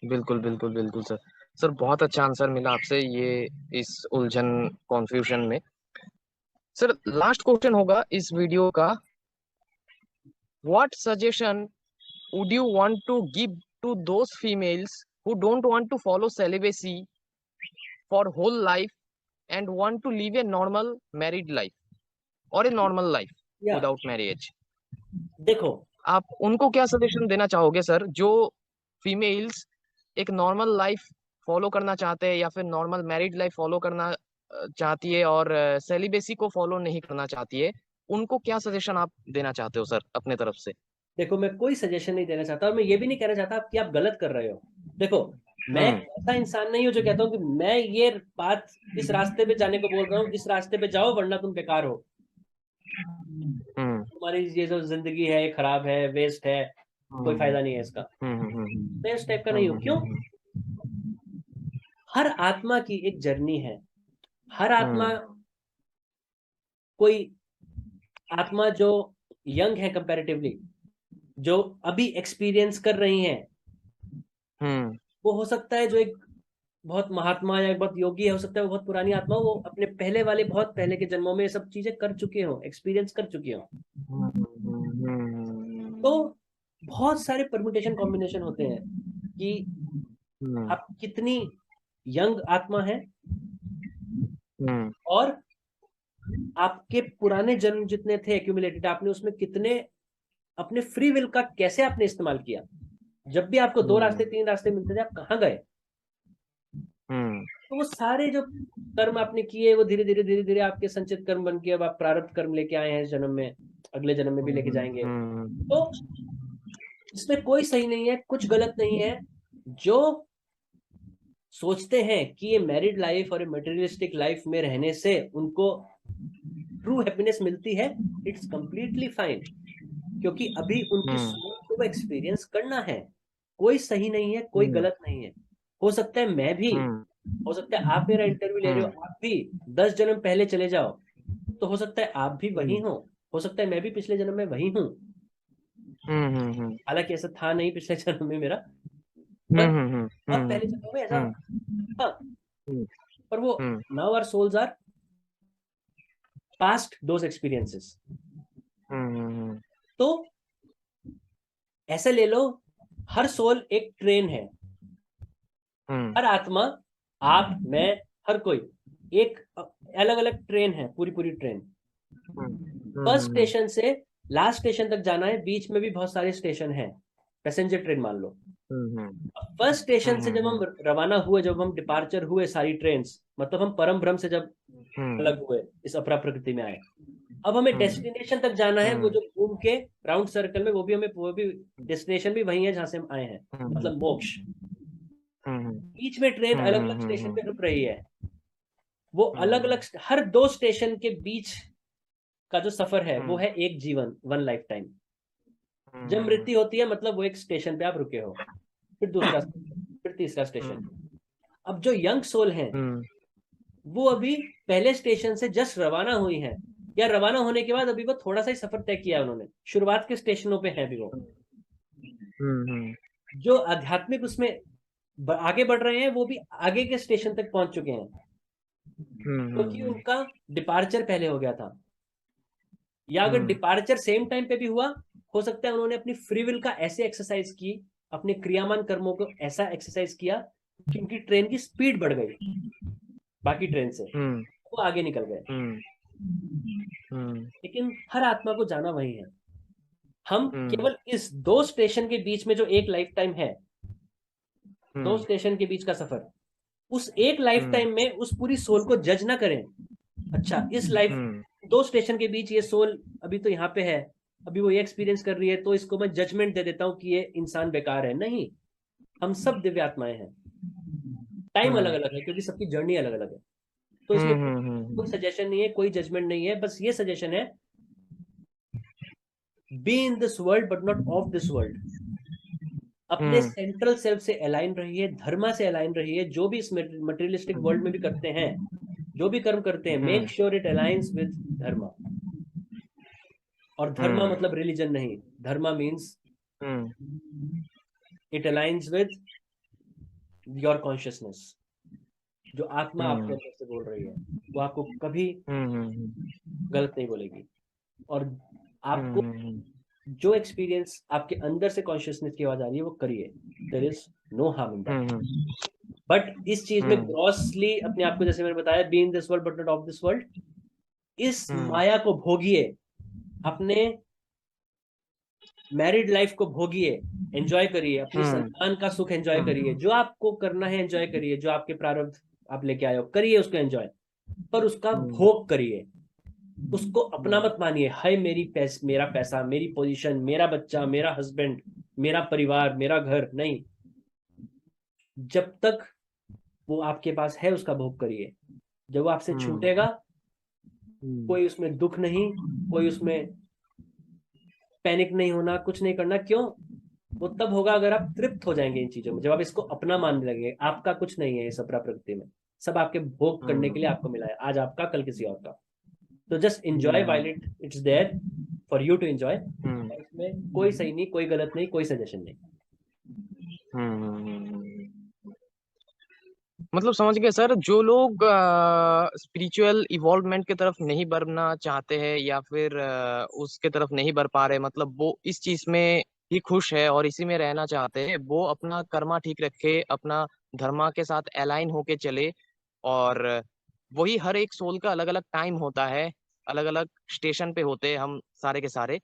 [SPEAKER 2] बिल्कुल बिल्कुल बिल्कुल सर। सर बहुत अच्छा आंसर मिला आपसे ये इस उलझन कॉन्फ्यूजन में। सर लास्ट क्वेश्चन होगा इस वीडियो का, what suggestion would you want to give to those females who don't want to follow celibacy for whole life and want to live a normal married life or a normal life
[SPEAKER 3] या
[SPEAKER 2] without marriage?
[SPEAKER 3] देखो,
[SPEAKER 2] आप उनको क्या सजेशन देना चाहोगे सर, जो फीमेल्स एक नॉर्मल लाइफ फॉलो करना चाहते हैं या फिर नॉर्मल मैरिड लाइफ फॉलो करना चाहती है और सेलिबेसी को फॉलो नहीं करना चाहती है, उनको क्या सजेशन आप देना चाहते हो सर अपने तरफ से?
[SPEAKER 3] देखो मैं कोई सजेशन नहीं देना चाहता और मैं ये भी नहीं कहना चाहता कि आप गलत कर रहे हो। देखो मैं ऐसा इंसान नहीं हूं जो कहता हूँ कि मैं ये बात इस रास्ते पे जाने को बोल रहा हूँ, इस रास्ते पे जाओ वरना तुम बेकार हो, तुम्हारी ये जो जिंदगी है ये खराब है, वेस्ट है, कोई फायदा नहीं है इसका। मैं इस टाइप का नहीं हूँ। क्यों? हर आत्मा की एक जर्नी है। हर आत्मा, कोई आत्मा जो यंग है कंपैरेटिवली, जो अभी एक्सपीरियंस कर रही हैं, वो हो सकता है जो एक बहुत महात्मा या एक बहुत योगी है, हो सकता है वो बहुत पुरानी आत्मा, वो अपने पहले वाले बहुत पहले के जन्मों में ये सब चीजें कर चुके हो, एक्सपीरियंस कर चुके हो। तो बहुत सारे परम्यूटेशन कॉम्बिनेशन होते हैं कि आप कितनी यंग आत्मा है और आपके पुराने जन्म जितने थे एक्यूमुलेटेड, आपने उसमें कितने अपने फ्री विल का कैसे आपने इस्तेमाल किया। जब भी आपको 2 रास्ते 3 रास्ते मिलते थे, आप कहाँ गए? तो वो सारे जो कर्म आपने किए वो धीरे धीरे धीरे धीरे आपके संचित कर्म बन के अब आप प्रारब्ध कर्म लेके आए हैं इस जन्म में, अगले जन्म में भी लेके जाएंगे। तो इसमें कोई सही नहीं है, कुछ गलत नहीं है। जो सोचते हैं कि ये मैरिड लाइफ और मटेरियलिस्टिक लाइफ में रहने से उनको ट्रू हैप्पीनेस मिलती है, इट्स कंप्लीटली फाइन, क्योंकि अभी उनकी सोल को एक्सपीरियंस करना है। कोई सही नहीं है, कोई गलत नहीं है। हो सकता है मैं भी, हो सकता है आप मेरा इंटरव्यू ले रहे हो, आप भी 10 जन्म पहले चले जाओ, तो हो सकता है आप भी वही हो सकता है मैं भी पिछले जन्म में वही हूँ। हालांकि ऐसा था नहीं पिछले जन्म में मेरा, बहुत पहले जन्म में ऐसा था, पर वो now our souls are past those experiences. तो ऐसे ले लो, हर सोल एक ट्रेन है, हर आत्मा, आप, मैं, हर कोई एक अलग अलग ट्रेन है, पूरी पूरी ट्रेन। फर्स्ट स्टेशन से लास्ट स्टेशन तक जाना है, बीच में भी बहुत सारे स्टेशन हैं, पैसेंजर ट्रेन मान लो। फर्स्ट स्टेशन से जब हम रवाना हुए, जब हम डिपार्चर हुए सारी ट्रेन, मतलब हम परम ब्रह्म से जब अलग हुए, इस अपरा प्रकृति में आए, अब हमें डेस्टिनेशन तक जाना है, वो जो घूम के राउंड सर्कल में, वो भी डेस्टिनेशन भी वही है जहां से हम आए हैं, मतलब मोक्ष। बीच में ट्रेन अलग अलग स्टेशन पे रुक रही है, वो अलग अलग, हर 2 स्टेशन के बीच का जो सफर है वो है एक जीवन, 1 लाइफ टाइम। जब मृत्यु होती है मतलब वो एक स्टेशन पे आप रुके हो, फिर दूसरा, फिर तीसरा स्टेशन। अब जो यंग सोल हैं वो अभी पहले स्टेशन से जस्ट रवाना हुई हैं, या रवाना होने के बाद अभी वो थोड़ा सा ही सफर तय किया उन्होंने, शुरुआत के स्टेशनों पे है अभी वो। जो आध्यात्मिक उसमें आगे बढ़ रहे हैं वो भी आगे के स्टेशन तक पहुंच चुके हैं, क्योंकि उनका डिपार्चर पहले हो गया था। या अगर डिपार्चर सेम टाइम पे भी हुआ, हो सकता है उन्होंने अपनी फ्री विल का ऐसे एक्सरसाइज की, अपने क्रियामान कर्मों को ऐसा एक्सरसाइज किया कि उनकी ट्रेन की स्पीड बढ़ गई बाकी ट्रेन से, वो आगे निकल गए। लेकिन हर आत्मा को जाना वही है। हम केवल इस 2 स्टेशन के बीच में जो एक लाइफ टाइम है, 2 स्टेशन के बीच का सफर, उस एक लाइफ टाइम में उस पूरी सोल को जज ना करें। अच्छा, इस लाइफ 2 स्टेशन के बीच ये सोल अभी तो यहाँ पे है, अभी वो ये एक्सपीरियंस कर रही है, तो इसको मैं जजमेंट दे देता हूँ कि ये इंसान बेकार है। नहीं, हम सब दिव्य आत्माएं हैं। टाइम अलग अलग है क्योंकि सबकी जर्नी अलग अलग है। तो इसमें कोई सजेशन नहीं है, कोई जजमेंट नहीं है, बस ये सजेशन है, be in this world but not of this world. अपने सेंट्रल सेल्फ से अलाइन रहिए, धर्मा से अलाइन रहिए। जो भी इस मटेरियलिस्टिक वर्ल्ड में भी करते हैं, जो भी कर्म करते हैं, make sure it aligns with dharma. और धर्मा मतलब रिलीजन नहीं, dharma means it aligns with your consciousness. जो आत्मा आपके अंदर से बोल रही है वो आपको कभी गलत नहीं बोलेगी। और आपको जो एक्सपीरियंस आपके अंदर से कॉन्शियसनेस की आवाज आ रही है वो करिए, there is no harm in that. But इस चीज में ग्रॉसली अपने आप को, जैसे मैंने बताया, be in this world but not of this world, इस माया को भोगिए, अपने मैरिड लाइफ को भोगिए, एंजॉय करिए, अपनी संतान का सुख एंजॉय करिए, जो आपको करना है एंजॉय करिए, जो आपके प्रारब्ध आप लेके आए हो करिए उसको एंजॉय, पर उसका भोग करिए। उसको अपना मत मानिए, हाय मेरा पैसा, मेरी पोजीशन, मेरा बच्चा, मेरा हस्बैंड, मेरा परिवार, मेरा घर। नहीं, जब तक वो आपके पास है उसका भोग करिए। जब वो आपसे छूटेगा, कोई उसमें दुख नहीं, कोई उसमें पैनिक नहीं होना, कुछ नहीं करना। क्यों? वो तब होगा अगर आप तृप्त हो जाएंगे इन चीजों में, जब आप इसको अपना मानने लगेंगे। आपका कुछ नहीं है ये सब प्रकृति में, सब आपके भोग करने के लिए आपको मिला है, आज आपका कल किसी और का। तो just enjoy while it's there for you to enjoy. इसमें कोई सही नहीं, कोई गलत नहीं, कोई सजेशन नहीं।
[SPEAKER 2] मतलब समझ गए सर, जो लोग स्पिरिचुअल इवॉल्वमेंट की तरफ नहीं बढ़ना चाहते हैं या फिर उसके तरफ नहीं बढ़ पा रहे, मतलब वो इस चीज में ही खुश है और इसी में रहना चाहते हैं, वो अपना कर्मा ठीक रखे, अपना धर्मा के साथ अलाइन होके चले। और वही हर एक सोल का अलग अलग टाइम होता है, अलग अलग स्टेशन पे होते हैं हम सारे के सारे।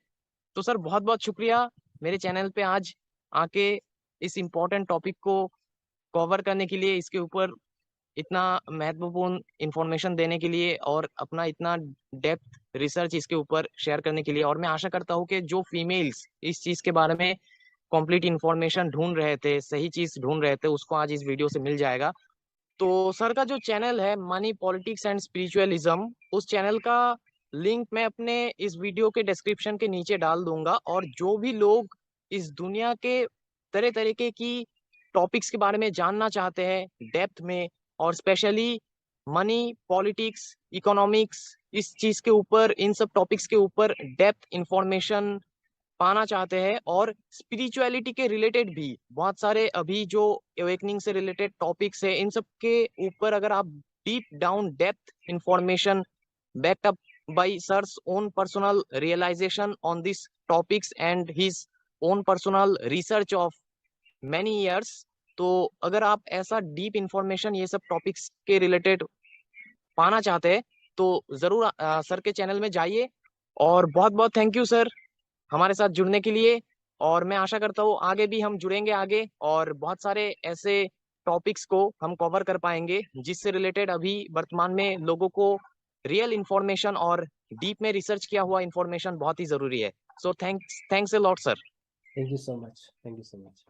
[SPEAKER 2] तो सर बहुत बहुत शुक्रिया मेरे चैनल पे आज आके इस इम्पोर्टेंट टॉपिक को कवर करने के लिए, इसके ऊपर इतना महत्वपूर्ण इंफॉर्मेशन देने के लिए और अपना इतना डेप्थ रिसर्च इसके ऊपर शेयर करने के लिए। और मैं आशा करता हूँ कि जो फीमेल्स इस चीज के बारे में कंप्लीट इंफॉर्मेशन ढूंढ रहे थे, सही चीज ढूंढ रहे थे, उसको आज इस वीडियो से मिल जाएगा। तो सर का जो चैनल है मनी पॉलिटिक्स एंड स्पिरिचुअलिज्म, उस चैनल का लिंक मैं अपने इस वीडियो के डिस्क्रिप्शन के नीचे डाल दूंगा। और जो भी लोग इस दुनिया के तरह तरीके की टॉपिक्स के बारे में जानना चाहते हैं डेप्थ में, और स्पेशली मनी पॉलिटिक्स इकोनॉमिक्स इस चीज के ऊपर, इन सब टॉपिक्स के ऊपर डेप्थ इंफॉर्मेशन पाना चाहते हैं, और स्पिरिचुअलिटी के रिलेटेड भी बहुत सारे अभी जो अवेकनिंग से रिलेटेड टॉपिक्स है, इन सब के ऊपर अगर आप deep down depth information backed up by sir's own personal realization on these topics and his own personal research of many years, तो अगर आप ऐसा डीप इंफॉर्मेशन ये सब टॉपिक्स के रिलेटेड पाना चाहते हैं तो जरूर सर के चैनल में जाइए। और बहुत बहुत थैंक यू सर हमारे साथ जुड़ने के लिए। और मैं आशा करता हूँ आगे भी हम जुड़ेंगे आगे, और बहुत सारे ऐसे टॉपिक्स को हम कवर कर पाएंगे जिससे रिलेटेड अभी वर्तमान में लोगों को रियल इंफॉर्मेशन और डीप में रिसर्च किया हुआ इंफॉर्मेशन बहुत ही जरूरी है। So thanks a lot sir.
[SPEAKER 3] Thank you so much, thank you so much.